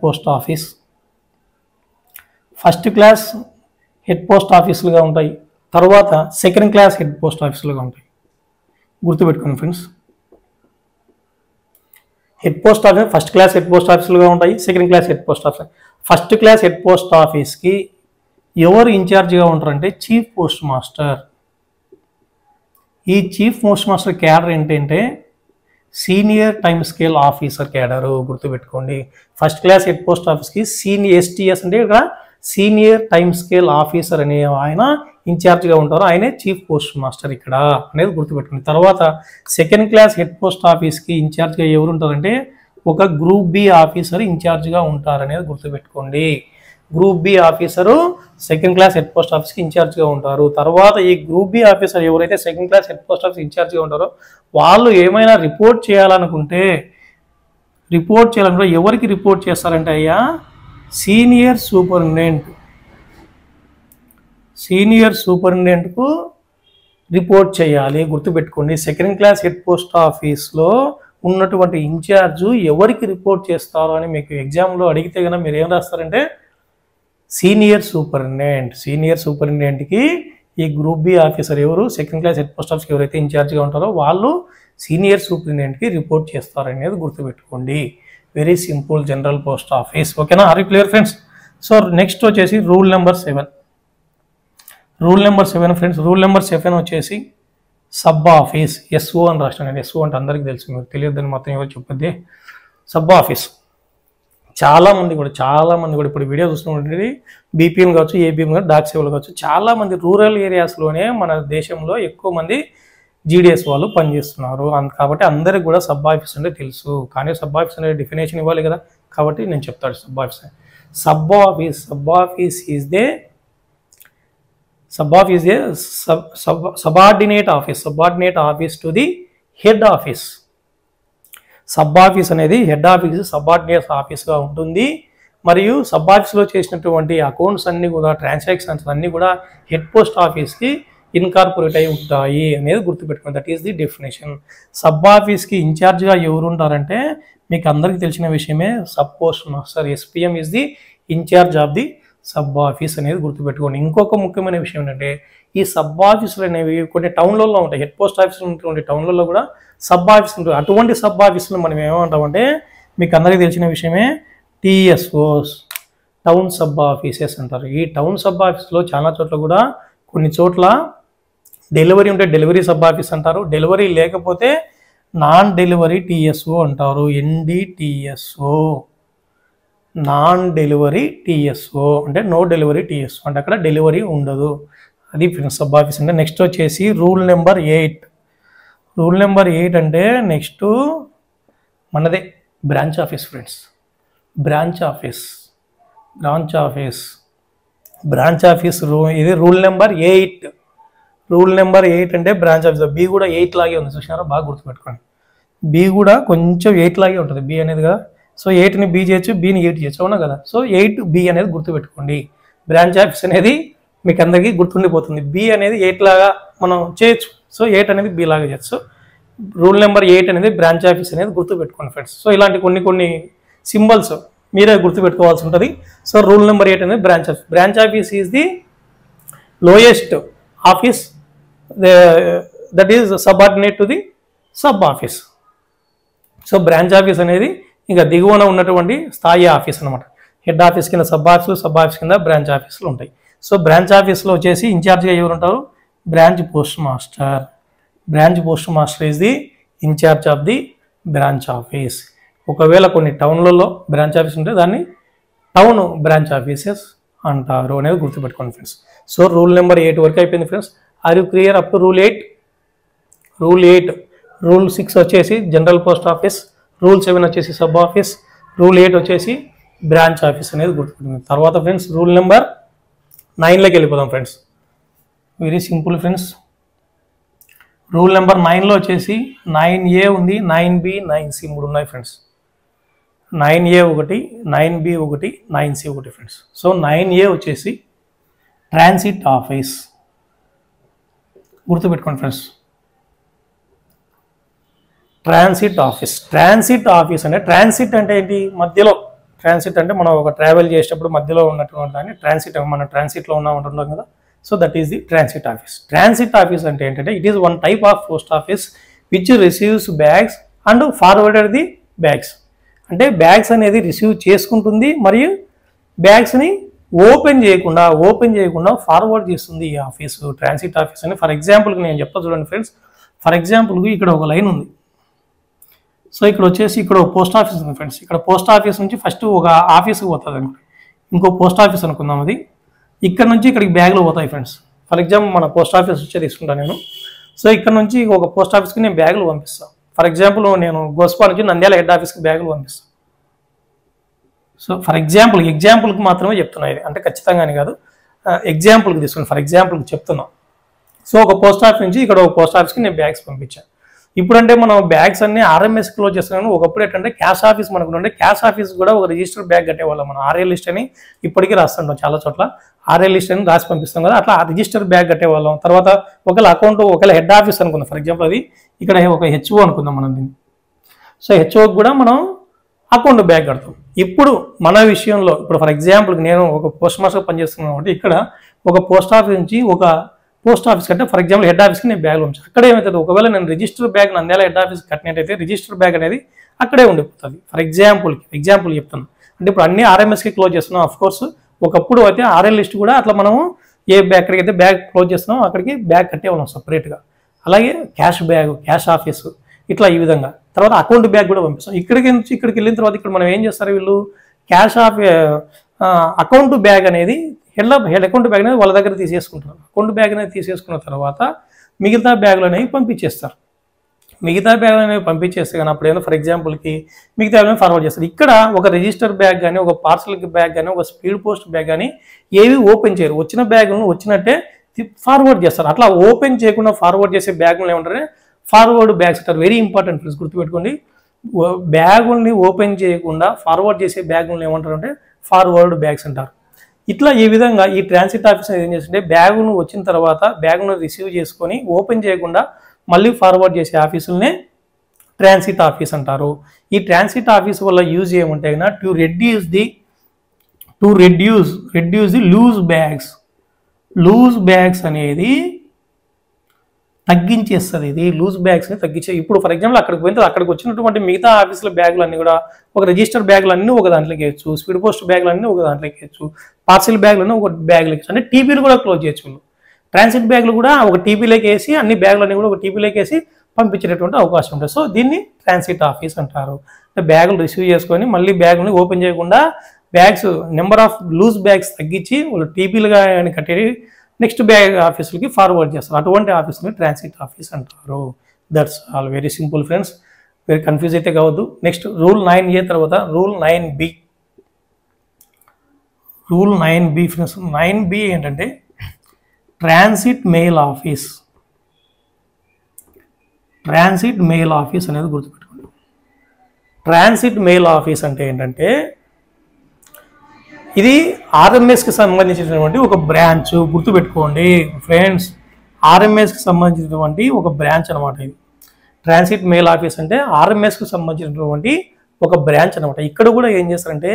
పోస్ట్ ఆఫీసులుగా ఉంటాయి. తర్వాత సెకండ్ క్లాస్ హెడ్ పోస్ట్ ఆఫీసులుగా ఉంటాయి. గుర్తుపెట్టుకోండి friends, head post office first class head post ఆఫీసులుగా ఉంటాయి, second class head post office. First class head post ఆఫీస్కి ఎవరు ఇన్ఛార్జిగా ఉంటారంటే చీఫ్ పోస్ట్ మాస్టర్. ఈ చీఫ్ పోస్ట్ మాస్టర్ క్యాడర్ ఏంటంటే senior time scale officer cadre. గుర్తుపెట్టుకోండి, ఫస్ట్ క్లాస్ హెడ్ పోస్ట్ ఆఫీస్కి STS అంటే ఇక్కడ సీనియర్ టైమ్ స్కేల్ ఆఫీసర్ అనే ఆయన ఇన్ఛార్జ్గా ఉంటారు, ఆయనే చీఫ్ పోస్ట్ మాస్టర్ ఇక్కడ అనేది గుర్తుపెట్టుకోండి. తర్వాత సెకండ్ క్లాస్ హెడ్ పోస్ట్ ఆఫీస్కి ఇన్ఛార్జ్గా ఎవరు ఉంటారంటే ఒక గ్రూప్ బి ఆఫీసర్ ఇన్ఛార్జ్గా ఉంటారనేది గుర్తుపెట్టుకోండి. Group B officer second class head post ఆఫీస్కి ఇన్ఛార్జ్గా ఉంటారు. తర్వాత ఈ గ్రూప్ బి ఆఫీసర్ ఎవరైతే second class head post office ఇన్ఛార్జ్గా ఉంటారో వాళ్ళు ఏమైనా రిపోర్ట్ చేయాలనుకుంటే ఎవరికి రిపోర్ట్ చేస్తారంటే అయ్యా సీనియర్ సూపరింటెండెంట్కు రిపోర్ట్ చేయాలి. గుర్తుపెట్టుకోండి, సెకండ్ క్లాస్ హెడ్ పోస్ట్ ఆఫీస్లో ఉన్నటువంటి ఇన్ఛార్జు ఎవరికి రిపోర్ట్ చేస్తారో అని మీకు ఎగ్జామ్లో అడిగితే కనుక మీరు ఏం రాస్తారంటే సీనియర్ సూపరింటెండెంట్కి ఈ గ్రూప్ బి ఆఫీసర్ ఎవరు సెకండ్ క్లాస్ హెడ్ పోస్ట్ ఆఫీస్కి ఎవరైతే ఇన్ఛార్జ్గా ఉంటారో వాళ్ళు సీనియర్ సూపరింటెండెంట్కి రిపోర్ట్ చేస్తారనేది గుర్తుపెట్టుకోండి. Very simple general post office. ఓకేనా, are you clear friends? So next వచ్చేసి rule number 7 friends. Rule number 7 వచ్చేసి సబ్ ఆఫీస్. SO అని రాష్ట్రం. SO అంటే అందరికీ తెలుసు, మీకు తెలియదని మొత్తం ఎవరు చెప్పొద్ది. సబ్ ఆఫీస్ చాలా మంది కూడా ఇప్పుడు వీడియో చూస్తున్నటువంటి BPM కావచ్చు, APM కావచ్చు, డాక్ సేవలు కావచ్చు, చాలామంది రూరల్ ఏరియాస్లోనే మన దేశంలో ఎక్కువ మంది GDS వాళ్ళు పనిచేస్తున్నారు. కాబట్టి అందరికి కూడా సబ్ ఆఫీస్ అంటే తెలుసు, కానీ సబ్ ఆఫీస్ అనే డెఫినేషన్ ఇవ్వాలి కదా, కాబట్టి నేను చెప్తాను sub office. Sub office is they subordinate office to the head office. Sub office అనేది హెడ్ ఆఫీస్ సబార్డినేట్ ఆఫీస్గా ఉంటుంది. మరియు సబ్ ఆఫీస్లో చేసినటువంటి అకౌంట్స్ అన్నీ కూడా, ట్రాన్సాక్షన్స్ అన్నీ కూడా హెడ్ పోస్ట్ ఆఫీస్కి ఇన్కార్పొరేట్ అయి ఉంటాయి అనేది గుర్తుపెట్టుకోండి. That is the definition. Sub ఆఫీస్కి ఇన్ఛార్జ్గా ఎవరు ఉంటారంటే మీకు అందరికీ తెలిసిన విషయమే, sub postmaster. SPM is the in charge of the sub office అనేది గుర్తుపెట్టుకోండి. ఇంకొక ముఖ్యమైన విషయం ఏంటంటే ఈ సబ్ ఆఫీసులు అనేవి కొన్ని టౌన్లలో ఉంటాయి. హెడ్ పోస్ట్ ఆఫీసులు ఉన్నటువంటి టౌన్లలో కూడా సబ్ ఆఫీస్ ఉంటుంది. అటువంటి సబ్ ఆఫీసులు మనం ఏమంటామంటే మీకు అందరికీ తెలిసిన విషయమే TSOs, టౌన్ సబ్ ఆఫీసెస్ అంటారు. ఈ టౌన్ సబ్ ఆఫీస్లో చాలా చోట్ల కూడా కొన్ని చోట్ల డెలివరీ ఉంటే డెలివరీ సబ్ ఆఫీస్ అంటారు, డెలివరీ లేకపోతే నాన్ డెలివరీ TSO అంటారు. NDTSO, నాన్ డెలివరీ TSO అంటే నో డెలివరీ TSO అంటే అక్కడ డెలివరీ ఉండదు. అది సబ్ ఆఫీస్ అంటే. నెక్స్ట్ వచ్చేసి రూల్ నెంబర్ 8. రూల్ నెంబర్ 8 అంటే నెక్స్ట్ మనదే branch office friends. Branch office ఇది రూల్ నెంబర్ 8. రూల్ నెంబర్ 8 అంటే బ్రాంచ్ ఆఫీస్. B కూడా 8 లాగే ఉంది, చూసినారా, బాగా గుర్తుపెట్టుకోండి. B కూడా కొంచెం 8 లాగే ఉంటుంది, B అనేది కదా. సో 8ని B చేయొచ్చు, Bని 8 చేయొచ్చు, అవునా కదా. సో 8B అనేది గుర్తుపెట్టుకోండి. బ్రాంచ్ ఆఫీస్ అనేది మీకు అందరికీ గుర్తుండిపోతుంది. B అనేది 8 లాగా మనం చేయొచ్చు, సో 8 అనేది B లాగా చేయొచ్చు. సో రూల్ నెంబర్ 8 అనేది బ్రాంచ్ ఆఫీస్ అనేది గుర్తుపెట్టుకోండి ఫ్రెండ్స్. సో ఇలాంటి కొన్ని సింబల్స్ మీరే గుర్తుపెట్టుకోవాల్సి ఉంటుంది. సో రూల్ నెంబర్ 8 అనేది branch office. Branch office is the lowest office, that is subordinate to the sub office. So branch office అనేది ఇంకా దిగువన ఉన్నటువంటి స్థాయి ఆఫీస్ అనమాట. హెడ్ ఆఫీస్ కింద సబ్ ఆఫీస్ కింద బ్రాంచ్ ఆఫీసులు ఉంటాయి. సో బ్రాంచ్ ఆఫీస్లో వచ్చేసి ఇన్ఛార్జ్గా ఎవరు ఉంటారు? Branch postmaster. Branch postmaster is the in charge of the branch office. ఒకవేళ కొన్ని టౌన్లలో బ్రాంచ్ ఆఫీస్ ఉంటే దాన్ని టౌన్ బ్రాంచ్ ఆఫీసెస్ అంటారు అనేది గుర్తుపెట్టుకోండి ఫ్రెండ్స్. సో రూల్ నెంబర్ 8 వరకు అయిపోయింది friends. Are you clear up to rule 8? Rule 6 వచ్చేసి జనరల్ పోస్ట్ ఆఫీస్, రూల్ 7 వచ్చేసి సబ్ ఆఫీస్, రూల్ 8 వచ్చేసి బ్రాంచ్ ఆఫీస్ అనేది గుర్తుపెట్టుకుంది. తర్వాత ఫ్రెండ్స్ రూల్ నెంబర్ 9లోకి వెళ్ళిపోదాం friends. Very simple friends. Rule number 9లో వచ్చేసి 9A ఉంది, 9B, 9C 3 ఉన్నాయి ఫ్రెండ్స్. 9A ఒకటి, 9B ఒకటి, 9C ఒకటి ఫ్రెండ్స్. సో 9A వచ్చేసి ట్రాన్సిట్ ఆఫీస్. గుర్తుపెట్టుకోండి ఫ్రెండ్స్. ట్రాన్సిట్ ఆఫీస్ అంటే ట్రాన్సిట్ అంటే ఏంటి? మధ్యలో. ట్రాన్సిట్ అంటే మనం ఒక ట్రావెల్ చేసేటప్పుడు మధ్యలో ఉన్నటువంటి దాన్ని ట్రాన్సిట్, మనం ట్రాన్సిట్లో ఉంటున్నాం కదా. So that is the transit office. Transit office అంటే ఏంటంటే it is one type of post office which receives bags and forwarded the bags. అంటే బ్యాగ్స్ అనేది రిసీవ్ చేసుకుంటుంది మరియు బ్యాగ్స్ని ఓపెన్ చేయకుండా ఫార్వర్డ్ చేస్తుంది ఈ ఆఫీసు, ట్రాన్సిట్ ఆఫీస్ అని. ఫర్ ఎగ్జాంపుల్కి నేను చెప్తా చూడండి ఫ్రెండ్స్. ఫర్ ఎగ్జాంపుల్కి ఇక్కడ ఒక లైన్ ఉంది. సో ఇక్కడ వచ్చేసి ఇక్కడ పోస్ట్ ఆఫీస్ ఉంది ఫ్రెండ్స్. ఇక్కడ పోస్ట్ ఆఫీస్ నుంచి ఫస్ట్ ఒక ఆఫీస్కి పోతుంది అనుకో, ఇంకో పోస్ట్ ఆఫీస్ అనుకుందాం. అది ఇక్కడ నుంచి ఇక్కడికి బ్యాగ్లు పోతాయి ఫ్రెండ్స్. ఫర్ ఎగ్జాంపుల్ మన పోస్ట్ ఆఫీస్ వచ్చే తీసుకుంటాను నేను. సో ఇక్కడ నుంచి ఒక పోస్ట్ ఆఫీస్కి నేను బ్యాగులు పంపిస్తాను. ఫర్ ఎగ్జాంపుల్ నేను గోస్పా నుంచి నంద్యాల హెడ్ ఆఫీస్కి బ్యాగులు పంపిస్తాను. సో ఫర్ ఎగ్జాంపుల్కి మాత్రమే చెప్తున్నా ఇది, అంటే ఖచ్చితంగానే కాదు, ఎగ్జాంపుల్కి తీసుకుని ఫర్ ఎగ్జాంపుల్కి చెప్తున్నాం. సో ఒక పోస్ట్ ఆఫీస్ నుంచి ఇక్కడ ఒక పోస్ట్ ఆఫీస్కి నేను బ్యాగ్స్ పంపించాను. ఇప్పుడంటే మనం బ్యాగ్స్ అన్ని ఆర్ఎంఎస్ క్లోజ్ చేస్తున్నాను. ఒకప్పుడు ఏంటంటే క్యాష్ ఆఫీస్ మనకు ఉంటే క్యాష్ ఆఫీస్ కూడా ఒక రిజిస్టర్ బ్యాగ్ కట్టేవాళ్ళం. మనం ఆర్ఏ లిస్ట్ అని ఇప్పటికీ రాస్తుంటాం, చాలా చోట్ల ఆర్ఏ లిస్ట్ అని రాసి పంపిస్తాం కదా, అట్లా రిజిస్టర్ బ్యాగ్ కట్టేవాళ్ళం. తర్వాత ఒకవేళ హెడ్ ఆఫీస్ అనుకుందాం, ఫర్ ఎగ్జాంపుల్ అది ఇక్కడ ఒక హెచ్ఓ అనుకుందాం మనం దీన్ని. సో హెచ్ఓకి కూడా మనం అకౌంట్ బ్యాగ్ కడతాం. ఇప్పుడు మన విషయంలో ఇప్పుడు ఫర్ ఎగ్జాంపుల్కి నేను ఒక పోస్ట్ మాస్టర్ పనిచేస్తున్నాను కాబట్టి ఇక్కడ ఒక పోస్ట్ ఆఫీస్ నుంచి ఒక పోస్ట్ ఆఫీస్ కంటే ఫర్ ఎగ్జాంపుల్ హెడ్ ఆఫీస్కి నేను బ్యాగ్లు ఉంచాను. అక్కడ ఏమవుతుంది, ఒకవేళ నేను register bag Nandyal head office కట్టినట్టయితే రిజిస్టర్ బ్యాగ్ అనేది అక్కడే ఉండిపోతుంది. ఫర్ ఎగ్జాంపుల్ చెప్తాను. అంటే ఇప్పుడు అన్ని ఆర్ఎంఎస్కి క్లోజ్ చేస్తున్నాం. ఆఫ్ కోర్స్ ఒకప్పుడు అయితే ఆర్ఎల్ లిస్ట్ కూడా అట్లా మనము ఎక్కడికి అయితే బ్యాగ్ క్లోజ్ చేస్తున్నాం అక్కడికి బ్యాగ్ కట్టేవాళ్ళం సపరేట్గా. అలాగే క్యాష్ ఆఫీసు ఇట్లా ఈ విధంగా. తర్వాత అకౌంట్ బ్యాగ్ కూడా పంపిస్తాం. ఇక్కడికి వెళ్ళిన తర్వాత ఇక్కడ మనం ఏం చేస్తారు, వీళ్ళు అకౌంట్ బ్యాగ్ అనేది హెడ్ అకౌంట్ బ్యాగ్ అనేది వాళ్ళ దగ్గర తీసేసుకుంటారు. అకౌంట్ బ్యాగ్ అనేది తీసేసుకున్న తర్వాత మిగతా బ్యాగులు అనేవి పంపించేస్తారు. కానీ అప్పుడు ఏదో ఫర్ ఎగ్జాంపుల్కి మిగతా బ్యాగ్ ఫార్వర్డ్ చేస్తారు. ఇక్కడ ఒక రిజిస్టర్ బ్యాగ్ కానీ ఒక పార్సల్ బ్యాగ్ కానీ ఒక స్పీడ్ పోస్ట్ బ్యాగ్ కానీ ఏవి ఓపెన్ చేయరు. వచ్చిన బ్యాగులను వచ్చినట్టే ఫార్వర్డ్ చేస్తారు. అట్లా ఓపెన్ చేయకుండా ఫార్వర్డ్ చేసే బ్యాగులు ఏమంటారు, ఫార్వర్డ్ బ్యాగ్స్ అంటారు. వెరీ ఇంపార్టెంట్ ఫ్రెండ్స్, గుర్తుపెట్టుకోండి. బ్యాగుల్ని ఓపెన్ చేయకుండా ఫార్వర్డ్ చేసే బ్యాగులను ఏమంటారు అంటే ఫార్వర్డ్ బ్యాగ్స్ అంటారు. ఇట్లా ఈ విధంగా ఈ ట్రాన్సిట్ ఆఫీస్ ఏం చేస్తుంటే బ్యాగును వచ్చిన తర్వాత బ్యాగును రిసీవ్ చేసుకొని ఓపెన్ చేయకుండా మళ్ళీ ఫార్వర్డ్ చేసే ఆఫీసులనే ట్రాన్సిట్ ఆఫీస్ అంటారు. ఈ ట్రాన్సిట్ ఆఫీస్ వల్ల యూజ్ ఏముంటాయి కన్నా to reduce the loose bags అనేది తగ్గించేస్తుంది. ఇది లూజ్ బ్యాగ్స్ని తగ్గించే. ఇప్పుడు ఫర్ ఎగ్జాంపుల్ అక్కడికి వచ్చినటువంటి మిగతా ఆఫీసుల బ్యాగులన్నీ కూడా ఒక రిజిస్టర్ బ్యాగులన్నీ ఒక దాంట్లోకి వేయచ్చు, స్పీడ్ పోస్ట్ బ్యాగులన్నీ ఒక దాంట్లోకి వేయచ్చు, పార్సిల్ బ్యాగులన్నీ ఒక బ్యాగ్లో వేయచ్చు. అంటే టీపీలు కూడా క్లోజ్ చేయొచ్చు. ట్రాన్సిట్ బ్యాగులు కూడా ఒక టీపీలోకి వేసి అన్ని బ్యాగులన్నీ కూడా ఒక టీపీలోకి వేసి పంపించేటటువంటి అవకాశం ఉంటుంది. సో దీన్ని ట్రాన్సిట్ ఆఫీస్ అంటారు. బ్యాగులు రిసీవ్ చేసుకొని మళ్ళీ బ్యాగుని ఓపెన్ చేయకుండా bags number of loose bags తగ్గించి వాళ్ళు టీపీలుగా కట్టేది నెక్స్ట్ బ్యాగ్ ఆఫీసులకి ఫార్వర్డ్ చేస్తారు. అటువంటి ఆఫీస్ని ట్రాన్సిట్ ఆఫీస్ అంటారు. That's all. Very simple friends, very confuse అయితే కావద్దు. నెక్స్ట్ రూల్ 9A తర్వాత rule 9B. Rule 9B friends. 9B ఏంటంటే ట్రాన్సిట్ మెయిల్ ఆఫీస్ అనేది గుర్తుపెట్టుకోండి. ట్రాన్సిట్ మెయిల్ ఆఫీస్ అంటే ఏంటంటే ఇది ఆర్ఎంఎస్కి సంబంధించినటువంటి ఒక బ్రాంచ్. గుర్తుపెట్టుకోండి ఫ్రెండ్స్, ఆర్ఎంఎస్కి సంబంధించినటువంటి ఒక బ్రాంచ్ అనమాట. ఇది ట్రాన్సిట్ మెయిల్ ఆఫీస్ అంటే ఆర్ఎంఎస్కి సంబంధించినటువంటి ఒక బ్రాంచ్ అనమాట. ఇక్కడ కూడా ఏం చేస్తారంటే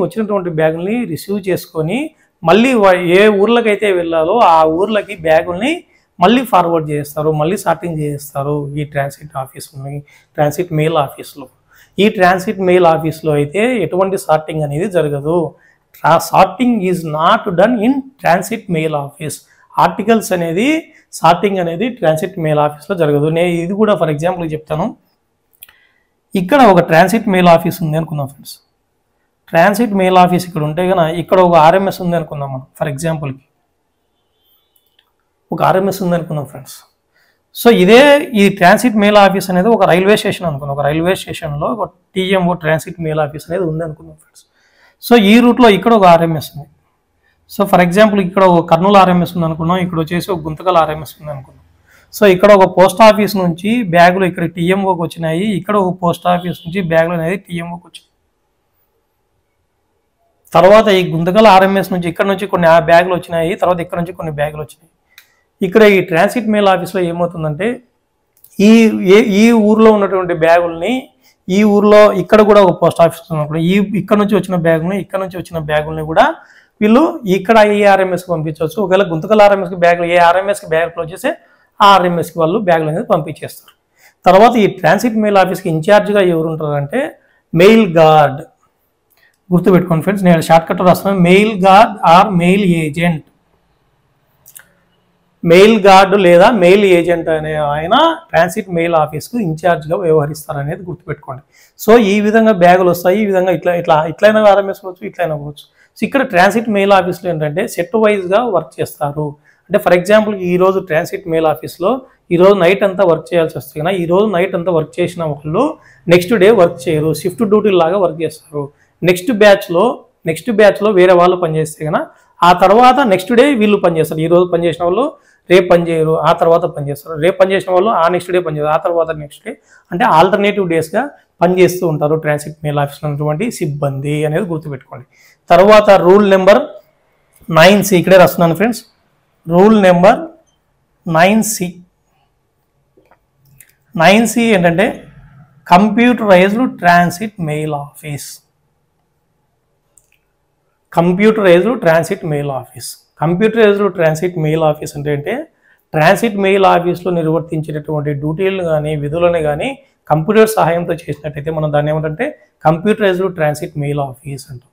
వచ్చినటువంటి బ్యాగుల్ని రిసీవ్ చేసుకొని మళ్ళీ ఏ ఊర్లకైతే వెళ్ళాలో ఆ ఊర్లకి బ్యాగుల్ని మళ్ళీ ఫార్వర్డ్ చేస్తారు, మళ్ళీ సార్టింగ్ చేస్తారు ఈ ట్రాన్సిట్ మెయిల్ ఆఫీస్లో. ఈ ట్రాన్సిట్ మెయిల్ ఆఫీస్లో అయితే ఎటువంటి సార్టింగ్ అనేది జరగదు. Sorting is not done in transit mail office. Articles అనేది సార్టింగ్ అనేది ట్రాన్సిట్ మెయిల్ ఆఫీస్లో జరగదు. నేను ఇది కూడా ఫర్ ఎగ్జాంపుల్ చెప్తాను. ఇక్కడ ఒక ట్రాన్సిట్ మెయిల్ ఆఫీస్ ఉంది అనుకుందాం ఫ్రెండ్స్. ట్రాన్సిట్ మెయిల్ ఆఫీస్ ఇక్కడ ఉంటే కనుక ఇక్కడ ఒక ఆర్ఎంఎస్ ఉంది అనుకుందాం మనం. ఫర్ ఎగ్జాంపుల్కి ఒక ఆర్ఎంఎస్ ఉంది అనుకుందాం ఫ్రెండ్స్. సో ఈ ట్రాన్సిట్ మెయిల్ ఆఫీస్ అనేది ఒక రైల్వే స్టేషన్ అనుకుందాం. ఒక రైల్వే స్టేషన్లో ఒక టీఎంఓ ట్రాన్సిట్ మెయిల్ ఆఫీస్ అనేది ఉంది అనుకుందాం ఫ్రెండ్స్. సో ఈ రూట్లో ఇక్కడ ఒక ఆర్ఎంఎస్ ఉంది. సో ఫర్ ఎగ్జాంపుల్ ఇక్కడ ఒక కర్నూలు ఆర్ఎంఎస్ ఉంది అనుకున్నాం, ఇక్కడ వచ్చేసి ఒక గుంతకల్ ఆర్ఎంఎస్ ఉంది అనుకున్నాం. సో ఇక్కడ ఒక పోస్ట్ ఆఫీస్ నుంచి బ్యాగులు ఇక్కడ టీఎంఓకి వచ్చినాయి, ఇక్కడ ఒక పోస్ట్ ఆఫీస్ నుంచి బ్యాగులు అనేది టీఎంఓకి వచ్చినాయి. తర్వాత ఈ గుంతకల్ ఆర్ఎంఎస్ నుంచి ఇక్కడ నుంచి కొన్ని బ్యాగులు వచ్చినాయి, తర్వాత ఇక్కడ నుంచి కొన్ని బ్యాగులు వచ్చినాయి. ఇక్కడ ఈ ట్రాన్సిట్ మెయిల్ ఆఫీస్లో ఏమవుతుందంటే ఈ ఊర్లో ఉన్నటువంటి బ్యాగుల్ని ఈ ఊర్లో ఇక్కడ కూడా ఒక పోస్ట్ ఆఫీస్ ఉన్నప్పుడు ఇక్కడ నుంచి వచ్చిన బ్యాగుల్ని కూడా వీళ్ళు ఇక్కడ ఏ ఆర్ఎంఎస్కి పంపించవచ్చు. ఒకవేళ గుంతకల్ ఆర్ఎంఎస్కి బ్యాగులు ఏ ఆర్ఎంఎస్కి బ్యాగులు క్లోజ్ చేస్తే ఆ ఆర్ఎంఎస్కి వాళ్ళు బ్యాగులు అనేది పంపించేస్తారు. తర్వాత ఈ ట్రాన్సిట్ మెయిల్ ఆఫీస్కి ఇన్ఛార్జ్గా ఎవరు ఉంటారంటే మెయిల్ గార్డ్. గుర్తుపెట్టుకోండి ఫ్రెండ్స్, నేను షార్ట్ కట్ రాస్తున్నాను. Mail gourd are mail agent. Mail guard లేదా మెయిల్ ఏజెంట్ అనే ఆయన ట్రాన్సిట్ మెయిల్ ఆఫీస్కు ఇన్ఛార్జ్గా వ్యవహరిస్తారు అనేది గుర్తుపెట్టుకోండి. సో ఈ విధంగా బ్యాగులు వస్తాయి. ఈ విధంగా ఇట్లయినా ఆర్ఎంఎస్ అవ్వచ్చు, ఇట్లయినా అవ్వచ్చు. సో ఇక్కడ ట్రాన్సిట్ మెయిల్ ఆఫీస్లో ఏంటంటే సెట్ వైజ్గా వర్క్ చేస్తారు. అంటే ఫర్ ఎగ్జాంపుల్ ఈరోజు ట్రాన్సిట్ మెయిల్ ఆఫీస్లో ఈరోజు నైట్ అంతా వర్క్ చేయాల్సి వస్తే కన్నా ఈరోజు నైట్ అంతా వర్క్ చేసిన వాళ్ళు నెక్స్ట్ డే వర్క్ చేయరు, షిఫ్ట్ డ్యూటీ లాగా వర్క్ చేస్తారు. నెక్స్ట్ బ్యాచ్లో వేరే వాళ్ళు పనిచేస్తే కన్నా ఆ తర్వాత నెక్స్ట్ డే వీళ్ళు పనిచేస్తారు. ఈరోజు పనిచేసిన వాళ్ళు రేపు పనిచేయరు, ఆ తర్వాత పనిచేస్తారు. రేపు పనిచేసిన వాళ్ళు ఆ నెక్స్ట్ డే పనిచేస్తారు, ఆ తర్వాత నెక్స్ట్ డే, అంటే ఆల్టర్నేటివ్ డేస్గా పనిచేస్తూ ఉంటారు ట్రాన్సిట్ మెయిల్ ఆఫీస్లో ఉన్నటువంటి సిబ్బంది అనేది గుర్తుపెట్టుకోండి. తర్వాత రూల్ నెంబర్ 9C ఇక్కడే రాస్తున్నాను ఫ్రెండ్స్. రూల్ నెంబర్ 9C ఏంటంటే computerised transit mail office. Computerised transit mail office అంటే ట్రాన్సిట్ మెయిల్ ఆఫీస్లో నిర్వర్తించేటటువంటి డ్యూటీలను కానీ విధులను కానీ కంప్యూటర్ సహాయంతో చేసినట్టయితే మనం దాన్ని ఏమంటే కంప్యూటరైజ్డ్ ట్రాన్సిట్ మెయిల్ ఆఫీస్ అంటాం.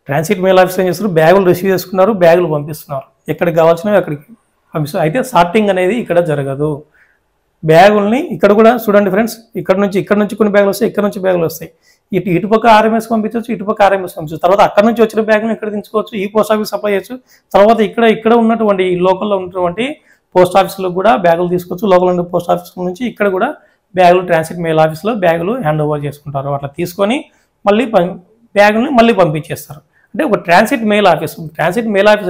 ట్రాన్సిట్ మెయిల్ ఆఫీస్ ఏం చేస్తారు, బ్యాగులు రిసీవ్ చేసుకున్నారు, బ్యాగులు పంపిస్తున్నారు, ఎక్కడికి కావాల్సినవి అక్కడికి పంపిస్తారు. అయితే సార్టింగ్ అనేది ఇక్కడ జరగదు. బ్యాగుల్ని ఇక్కడ కూడా చూడండి ఫ్రెండ్స్, ఇక్కడ నుంచి కొన్ని బ్యాగులు వస్తాయి, ఇక్కడ నుంచి బ్యాగులు వస్తాయి. ఇటుపక్క ఆర్ఎంఎస్ పంపించవచ్చు, ఇటుపక్క ఆర్ఎంఎస్ పంపించవచ్చు. తర్వాత అక్కడ నుంచి వచ్చిన బ్యాగులు ఇక్కడ దించుకోవచ్చు, ఈ పోస్ట్ ఆఫీస్ సప్లై చేయొచ్చు. తర్వాత ఇక్కడ ఉన్నటువంటి ఈ లోకల్లో ఉన్నటువంటి పోస్ట్ ఆఫీసులకు కూడా బ్యాగులు తీసుకోవచ్చు. లోకల్ ఉన్న పోస్ట్ ఆఫీస్ నుంచి ఇక్కడ కూడా బ్యాగులు ట్రాన్సిట్ మెయిల్ ఆఫీస్లో బ్యాగులు హ్యాండ్ ఓవర్ చేసుకుంటారు. అట్లా తీసుకొని బ్యాగుల్ని మళ్ళీ పంపించేస్తారు. అంటే ఒక ట్రాన్సిట్ మెయిల్ ఆఫీస్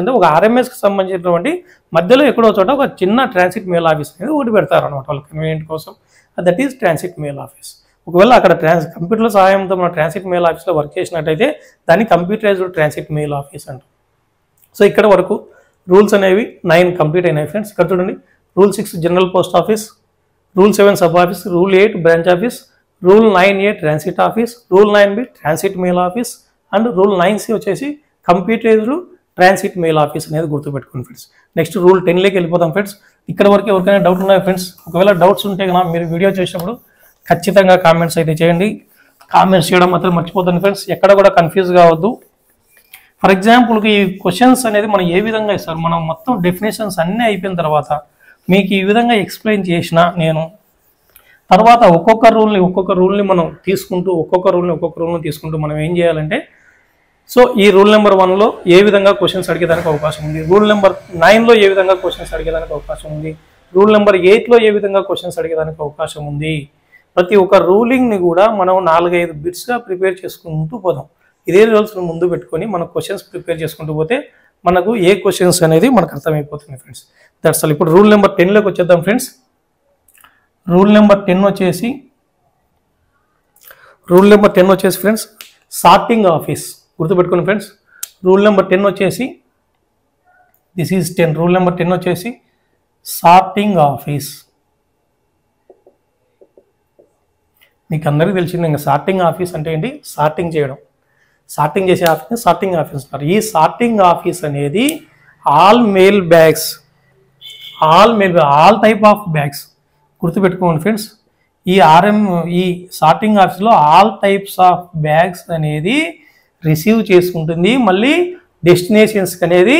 అంటే ఒక ఆర్ఎంఎస్కి సంబంధించినటువంటి మధ్యలో ఎక్కడో చోట ఒక చిన్న ట్రాన్సిట్ మెయిల్ ఆఫీస్ అనేది ఒకటి పెడతారు అనమాట వాళ్ళ కన్వీనియంట్ కోసం. That is transit mail office. ఒకవేళ అక్కడ కంప్యూటర్ల సహాయంతో మన ట్రాన్సిట్ మెయిల్ ఆఫీస్లో వర్క్ చేసినట్టయితే దాన్ని కంప్యూటరైజ్డ్ ట్రాన్సిట్ మెయిల్ ఆఫీస్ అంటాం. సో ఇక్కడ వరకు రూల్స్ అనేవి 9 కంప్లీట్ అయినాయి ఫ్రెండ్స్. ఇక్కడ చూడండి, rule 6 general post office, rule 7 sub office, rule 8 branch office, rule 9A transit office, rule 9B transit mail office and rule 9C వచ్చేసి కంప్యూటరైజ్డ్ ట్రాన్సిట్ మెయిల్ ఆఫీస్ అనేది గుర్తుపెట్టుకోండి ఫ్రెండ్స్. నెక్స్ట్ రూల్ 10లోకి వెళ్ళిపోతాం friends. ఇక్కడ వరకు ఎవరికైనా doubt ఉన్నాయా friends? ఒకవేళ doubts ఉంటే కన్నా మీరు వీడియో చేసినప్పుడు ఖచ్చితంగా కామెంట్స్ అయితే చేయండి. కామెంట్స్ చేయడం మాత్రం మర్చిపోతుంది ఫ్రెండ్స్, ఎక్కడ కూడా కన్ఫ్యూజ్ కావద్దు. ఫర్ ఎగ్జాంపుల్కి ఈ క్వశ్చన్స్ అనేది మనం ఏ విధంగా ఇస్తారు, మనం మొత్తం డెఫినేషన్స్ అన్నీ అయిపోయిన తర్వాత మీకు ఈ విధంగా ఎక్స్ప్లెయిన్ చేసిన నేను తర్వాత ఒక్కొక్క రూల్ని మనం తీసుకుంటూ ఒక్కొక్క రూల్ని తీసుకుంటూ మనం ఏం చేయాలంటే, సో ఈ రూల్ నెంబర్ 1లో ఏ విధంగా క్వశ్చన్స్ అడిగేదానికి అవకాశం ఉంది, రూల్ నెంబర్ 9లో ఏ విధంగా క్వశ్చన్స్ అడిగేదానికి అవకాశం ఉంది, రూల్ నెంబర్ 8లో ఏ విధంగా క్వశ్చన్స్ అడిగేదానికి అవకాశం ఉంది. ప్రతి ఒక్క రూలింగ్ని కూడా మనం 4-5 బిట్స్గా ప్రిపేర్ చేసుకుంటూ పోదాం. ఇదే రూల్స్ని ముందు పెట్టుకొని మనం క్వశ్చన్స్ ప్రిపేర్ చేసుకుంటూ పోతే మనకు ఏ క్వశ్చన్స్ అనేది మనకు అర్థమైపోతుంది ఫ్రెండ్స్. That's all. ఇప్పుడు రూల్ నెంబర్ 10లోకి వచ్చేద్దాం ఫ్రెండ్స్. రూల్ నెంబర్ 10 వచ్చేసి ఫ్రెండ్స్ సార్టింగ్ ఆఫీస్. గుర్తుపెట్టుకోండి ఫ్రెండ్స్, రూల్ నెంబర్ 10 వచ్చేసి దిస్ ఈజ్ 10. రూల్ నెంబర్ 10 వచ్చేసి సార్టింగ్ ఆఫీస్. మీకు అందరికీ తెలిసింది ఇంకా సార్టింగ్ ఆఫీస్ అంటే ఏంటి, సార్టింగ్ చేయడం, సార్టింగ్ చేసే ఆఫీస్ సార్టింగ్ ఆఫీస్ అంటారు. ఈ సార్టింగ్ ఆఫీస్ అనేది ఆల్ టైప్ ఆఫ్ బ్యాగ్స్. గుర్తుపెట్టుకోండి ఫ్రెండ్స్, ఈ సార్టింగ్ ఆఫీస్లో ఆల్ టైప్స్ ఆఫ్ బ్యాగ్స్ అనేది రిసీవ్ చేసుకుంటుంది, మళ్ళీ డెస్టినేషన్స్కి అనేది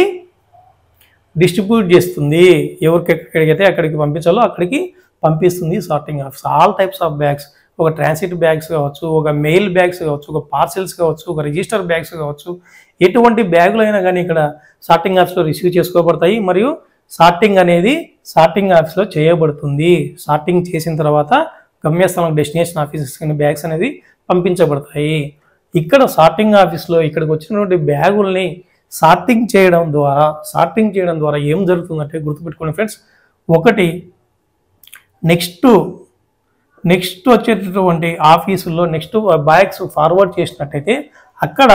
డిస్ట్రిబ్యూట్ చేస్తుంది. ఎక్కడికైతే అక్కడికి పంపించాలో అక్కడికి పంపిస్తుంది sorting office. All types of bags, ఒక ట్రాన్సిట్ బ్యాగ్స్ కావచ్చు, ఒక మెయిల్ బ్యాగ్స్ కావచ్చు, ఒక పార్సెల్స్ కావచ్చు, ఒక రిజిస్టర్ బ్యాగ్స్ కావచ్చు, ఎటువంటి బ్యాగులు అయినా కానీ ఇక్కడ సార్టింగ్ ఆఫీస్లో రిసీవ్ చేసుకోబడతాయి. మరియు సార్టింగ్ అనేది సార్టింగ్ ఆఫీస్లో చేయబడుతుంది. సార్టింగ్ చేసిన తర్వాత గమ్యస్థానం డెస్టినేషన్ ఆఫీసెస్ బ్యాగ్స్ అనేది పంపించబడతాయి. ఇక్కడ సార్టింగ్ ఆఫీస్లో ఇక్కడికి వచ్చినటువంటి బ్యాగుల్ని సార్టింగ్ చేయడం ద్వారా ఏం జరుగుతుందంటే గుర్తుపెట్టుకోండి ఫ్రెండ్స్, ఒకటి నెక్స్ట్ వచ్చేటటువంటి ఆఫీసుల్లో నెక్స్ట్ బ్యాగ్స్ ఫార్వర్డ్ చేసినట్టయితే అక్కడ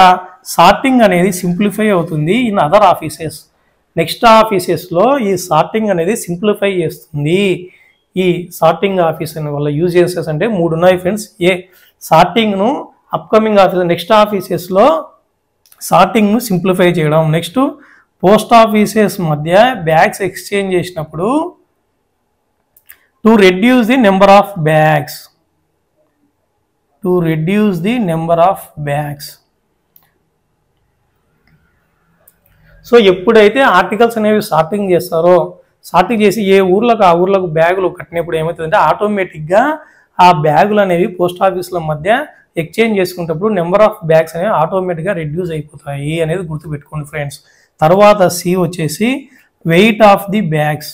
సార్టింగ్ అనేది సింప్లిఫై అవుతుంది ఇన్ అదర్ ఆఫీసెస్. నెక్స్ట్ ఆఫీసెస్లో ఈ సార్టింగ్ అనేది సింప్లిఫై చేస్తుంది. ఈ సార్టింగ్ ఆఫీస్ అనే వల్ల యూజ్ చేసేస్ అంటే 3 ఉన్నాయి ఫ్రెండ్స్. సార్టింగ్ను అప్కమింగ్ ఆఫీస్ నెక్స్ట్ ఆఫీసెస్లో సార్టింగ్ను సింప్లిఫై చేయడం. నెక్స్ట్ పోస్ట్ ఆఫీసెస్ మధ్య బ్యాగ్స్ ఎక్స్చేంజ్ చేసినప్పుడు to reduce the number of bags, so ఎప్పుడైతే ఆర్టికల్స్ అనేవి సార్టింగ్ చేస్తారో, సార్టింగ్ చేసి ఏ ఊర్లకు ఆ ఊర్లకు బ్యాగులు కట్టినప్పుడు ఏమవుతుందంటే ఆటోమేటిక్గా ఆ బ్యాగులు అనేవి పోస్ట్ ఆఫీసుల మధ్య ఎక్స్చేంజ్ చేసుకునేటప్పుడు నెంబర్ ఆఫ్ బ్యాగ్స్ అనేవి ఆటోమేటిక్గా రెడ్యూస్ అయిపోతాయి అనేది గుర్తుపెట్టుకోండి ఫ్రెండ్స్. తర్వాత సి వచ్చేసి weight of the bags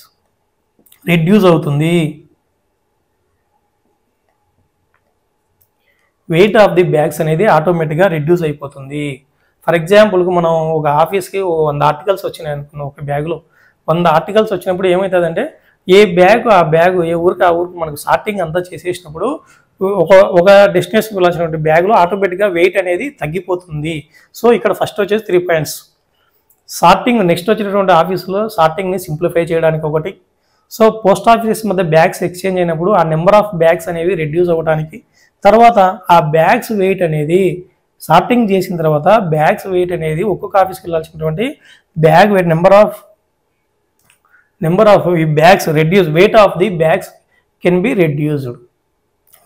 reduce అవుతుంది. వెయిట్ ఆఫ్ ది బ్యాగ్స్ అనేది ఆటోమేటిక్గా రెడ్యూస్ అయిపోతుంది. ఫర్ ఎగ్జాంపుల్కి మనం ఒక ఆఫీస్కి 100 ఆర్టికల్స్ వచ్చినాయి అనుకున్నాం. ఒక బ్యాగ్లో 100 ఆర్టికల్స్ వచ్చినప్పుడు ఏమవుతుందంటే ఏ బ్యాగ్ ఆ బ్యాగ్ ఏ ఊరికి ఆ ఊరికి మనకు సార్టింగ్ అంతా చేసేసినప్పుడు ఒక డెస్టినేషన్కి వెళ్ళాల్సినటువంటి బ్యాగ్లో ఆటోమేటిక్గా వెయిట్ అనేది తగ్గిపోతుంది. సో ఇక్కడ ఫస్ట్ వచ్చేసి 3 పాయింట్స్. సార్టింగ్ నెక్స్ట్ వచ్చినటువంటి ఆఫీసులో సార్టింగ్ని సింప్లిఫై చేయడానికి ఒకటి. సో పోస్ట్ ఆఫీసెస్ మధ్య బ్యాగ్స్ ఎక్స్చేంజ్ అయినప్పుడు ఆ నెంబర్ ఆఫ్ బ్యాగ్స్ అనేవి రెడ్యూస్ అవ్వడానికి, తర్వాత ఆ బ్యాగ్స్ వెయిట్ అనేది సార్టింగ్ చేసిన తర్వాత బ్యాగ్స్ వెయిట్ అనేది ఒక్కొక్క ఆఫీస్కి వెళ్ళాల్సినటువంటి బ్యాగ్ వెయిట్ నెంబర్ ఆఫ్ ఈ bags reduce, weight of the bags can be reduced,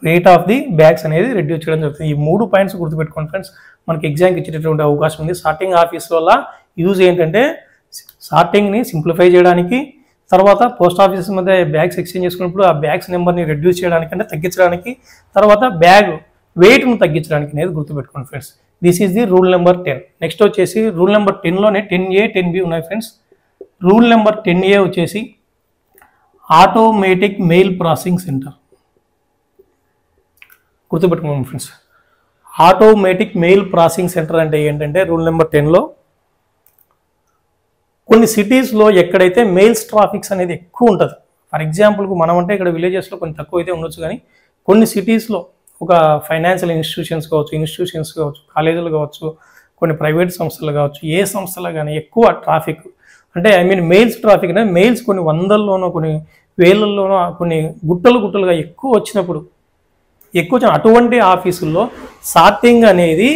weight of the bags అనేది రెడ్యూస్ చేయడం జరుగుతుంది. ఈ 3 పాయింట్స్ గుర్తుపెట్టుకోండి ఫ్రెండ్స్, మనకి ఎగ్జామ్కి ఇచ్చేటటువంటి అవకాశం ఉంది. సార్టింగ్ ఆఫీస్ వల్ల యూజ్ ఏంటంటే సార్టింగ్ని సింప్లిఫై చేయడానికి, తర్వాత పోస్ట్ ఆఫీసెస్ మధ్య బ్యాగ్స్ ఎక్స్చేంజ్ చేసుకున్నప్పుడు ఆ బ్యాగ్స్ నెంబర్ని రెడ్యూస్ చేయడానికి అంటే తగ్గించడానికి, తర్వాత బ్యాగ్ వెయిట్ను తగ్గించడానికి అనేది గుర్తుపెట్టుకోండి friends. This is the rule number 10. Next వచ్చేసి రూల్ నెంబర్ 10లోనే 10A 10B ఉన్నాయి ఫ్రెండ్స్. రూల్ నెంబర్ 10A వచ్చేసి ఆటోమేటిక్ మెయిల్ ప్రాసెసింగ్ సెంటర్. గుర్తుపెట్టుకోండి friends, automatic mail processing centre అంటే ఏంటంటే రూల్ నెంబర్ 10లో కొన్ని సిటీస్లో ఎక్కడైతే మెయిల్స్ ట్రాఫిక్స్ అనేది ఎక్కువ ఉంటుంది. ఫర్ ఎగ్జాంపుల్కు మనం అంటే ఇక్కడ విలేజెస్లో కొంచెం తక్కువ అయితే ఉండొచ్చు, కానీ కొన్ని సిటీస్లో ఒక ఫైనాన్షియల్ ఇన్స్టిట్యూషన్స్ కావచ్చు, కాలేజీలు కావచ్చు, కొన్ని ప్రైవేట్ సంస్థలు కావచ్చు, ఏ సంస్థలో కానీ ఎక్కువ ట్రాఫిక్ అంటే మెయిల్స్ ట్రాఫిక్ అనేది మెయిల్స్ కొన్ని వందల్లోనో కొన్ని వేలల్లోనో కొన్ని గుట్టలుగా ఎక్కువ వచ్చినప్పుడు అటువంటి ఆఫీసుల్లో సార్టింగ్ అనేది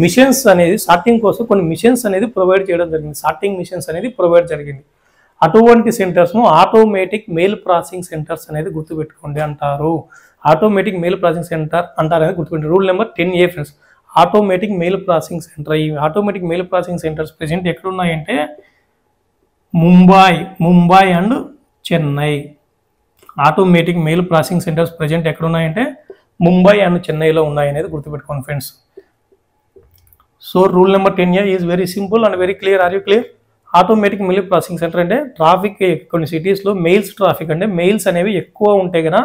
మిషన్స్ అనేది సార్టింగ్ కోసం కొన్ని మిషన్స్ అనేది ప్రొవైడ్ చేయడం జరిగింది. సార్టింగ్ మిషన్స్ అనేది ప్రొవైడ్ జరిగింది. అటువంటి సెంటర్స్ను ఆటోమేటిక్ మెయిల్ ప్రాసెసింగ్ సెంటర్స్ అనేది గుర్తుపెట్టుకోండి అంటారు. ఆటోమేటిక్ మెయిల్ ప్రాసెసింగ్ సెంటర్ అంటారు అనేది గుర్తుపెట్టుకోండి. Rule number 10A friends, automatic mail processing centre. ఈ automatic mail processing centres present ఎక్కడున్నాయంటే Mumbai and Chennai. Automatic mail processing centres present ఎక్కడున్నాయంటే ముంబై అండ్ చెన్నైలో ఉన్నాయనేది గుర్తుపెట్టుకోండి friends. So rule number 10A is very simple and very clear. Are you clear? Automatic mail processing centre అంటే traffic కొన్ని సిటీస్లో mails traffic అంటే mails అనేవి ఎక్కువ ఉంటే కదా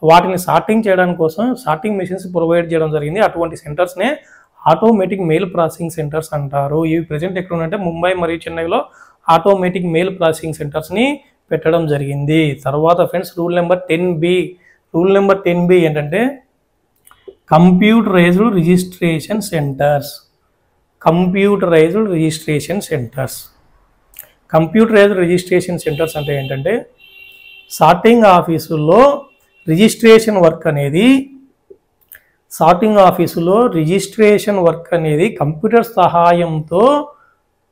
వాటిని సార్టింగ్ చేయడానికి కోసం సార్టింగ్ మెషిన్స్ ప్రొవైడ్ చేయడం జరిగింది. అటువంటి సెంటర్స్నే ఆటోమేటిక్ మెయిల్ ప్రాసెసింగ్ సెంటర్స్ అంటారు. ఇవి ప్రెజెంట్ ఎక్కడ ఉన్నాయంటే ముంబై మరియు చెన్నైలో ఆటోమేటిక్ మెయిల్ ప్రాసెసింగ్ సెంటర్స్ని పెట్టడం జరిగింది. తర్వాత friends rule number 10B. Rule number 10B ఏంటంటే computerised registration centres. Computerised registration centres అంటే ఏంటంటే సార్టింగ్ ఆఫీసుల్లో రిజిస్ట్రేషన్ వర్క్ అనేది కంప్యూటర్ సహాయంతో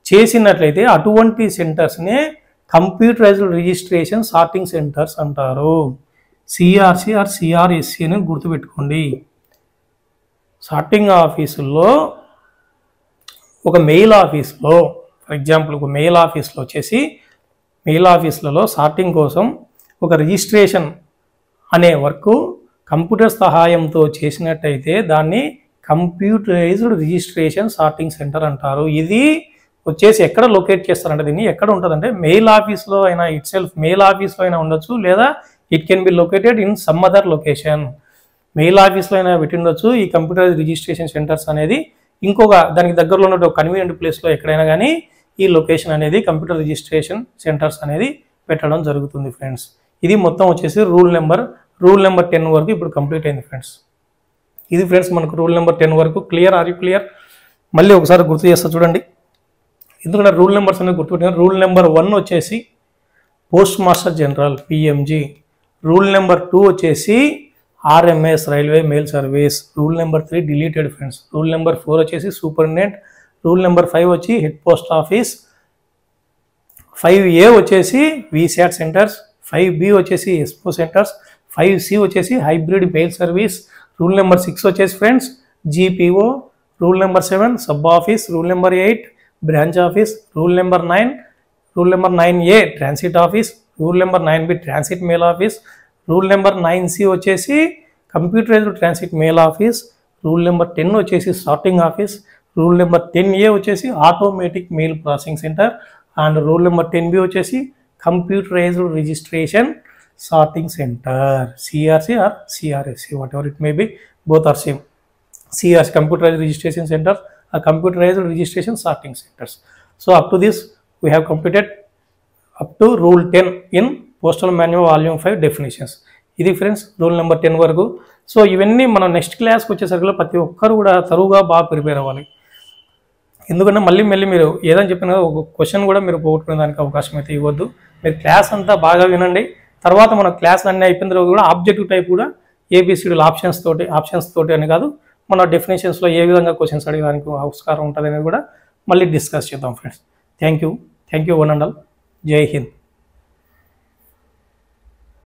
చేసినట్లయితే అటువంటి సెంటర్స్నే కంప్యూటరైజ్డ్ రిజిస్ట్రేషన్ సార్టింగ్ సెంటర్స్ అంటారు. CRC ఆర్ CRSC అని గుర్తుపెట్టుకోండి. సార్టింగ్ ఆఫీసుల్లో ఒక మెయిల్ ఆఫీస్లో ఫర్ ఎగ్జాంపుల్ ఒక మెయిల్ ఆఫీస్లో వచ్చేసి మెయిల్ ఆఫీసులలో సార్టింగ్ కోసం ఒక రిజిస్ట్రేషన్ అనే వర్క్ కంప్యూటర్ సహాయంతో చేసినట్టయితే దాన్ని కంప్యూటరైజ్డ్ రిజిస్ట్రేషన్ సార్టింగ్ సెంటర్ అంటారు. ఇది వచ్చేసి ఎక్కడ లొకేట్ చేస్తారంటే దీన్ని ఎక్కడ ఉంటుందంటే మెయిల్ ఆఫీస్లో అయినా మెయిల్ ఆఫీస్లో అయినా ఉండొచ్చు, లేదా it can be located in some other location. Mail ఆఫీస్లో అయినా పెట్టి ఉండొచ్చు ఈ కంప్యూటరైజ్డ్ రిజిస్ట్రేషన్ సెంటర్స్ అనేది. ఇంకొక దానికి దగ్గరలో ఉన్న కన్వీనియంట్ ప్లేస్లో ఎక్కడైనా కానీ ఈ లొకేషన్ అనేది కంప్యూటర్ రిజిస్ట్రేషన్ సెంటర్స్ అనేది పెట్టడం జరుగుతుంది ఫ్రెండ్స్. ఇది మొత్తం వచ్చేసి రూల్ నెంబర్ 10 వరకు ఇప్పుడు కంప్లీట్ అయింది ఫ్రెండ్స్. ఇది ఫ్రెండ్స్ మనకు రూల్ నెంబర్ 10 వరకు క్లియర్. Are you clear? మళ్ళీ ఒకసారి గుర్తు చేస్తా చూడండి. ఎందుకంటే రూల్ నెంబర్స్ అనేది గుర్తుపెట్టుకుని రూల్ నెంబర్ 1 వచ్చేసి post master general PMG, rule number 2 వచ్చేసి RMS railway mail service, rule number 3 deleted friends, rule number 4 వచ్చేసి సూపరింటెండెంట్, రూల్ నెంబర్ 5 వచ్చి హెడ్ పోస్ట్ ఆఫీస్, 5A వచ్చేసి విశాట్ సెంటర్స్, 5B వచ్చేసి ఎస్పో సెంటర్స్, 5C వచ్చేసి hybrid mail service, rule number 6 వచ్చేసి friends GPO, rule number 7 sub office, rule number 8 branch office, rule number 9A transit office, rule number 9B transit mail office, rule number 9C వచ్చేసి computerised transit mail office, rule number 10 వచ్చేసి sorting office, rule number 10A వచ్చేసి automatic mail processing centre, and rule number 10B వచ్చేసి computerised registration sorting centre, CRC or CRSC what ever it may be, both are same. CRC computerized registration centers or computerized registration sorting centers. So up to this we have completed up to rule 10 in postal manual volume 5 definitions. ఇది friends rule number 10 వరకు. So ఇవన్నీ మనం next క్లాస్కి వచ్చేసరికి ప్రతి ఒక్కరు కూడా తరువుగా బాగా ప్రిపేర్ అవ్వాలి. ఎందుకంటే మళ్ళీ మీరు ఏదని చెప్పిన ఒక క్వశ్చన్ కూడా మీరు పోగొట్టుకునే దానికి అవకాశం అయితే ఇవ్వద్దు. మీరు క్లాస్ అంతా బాగా వినండి. తర్వాత మన క్లాస్ అన్నీ అయిపోయిన తర్వాత కూడా ఆబ్జెక్టివ్ టైప్ కూడా ఏబిసిడీలు ఆప్షన్స్ తోటి అని కాదు, మన డెఫినేషన్స్లో ఏ విధంగా క్వశ్చన్స్ అడగడానికి ఆస్కారం ఉంటుంది అనేది కూడా మళ్ళీ డిస్కస్ చేద్దాం friends. Thank you one and all. జై హింద్.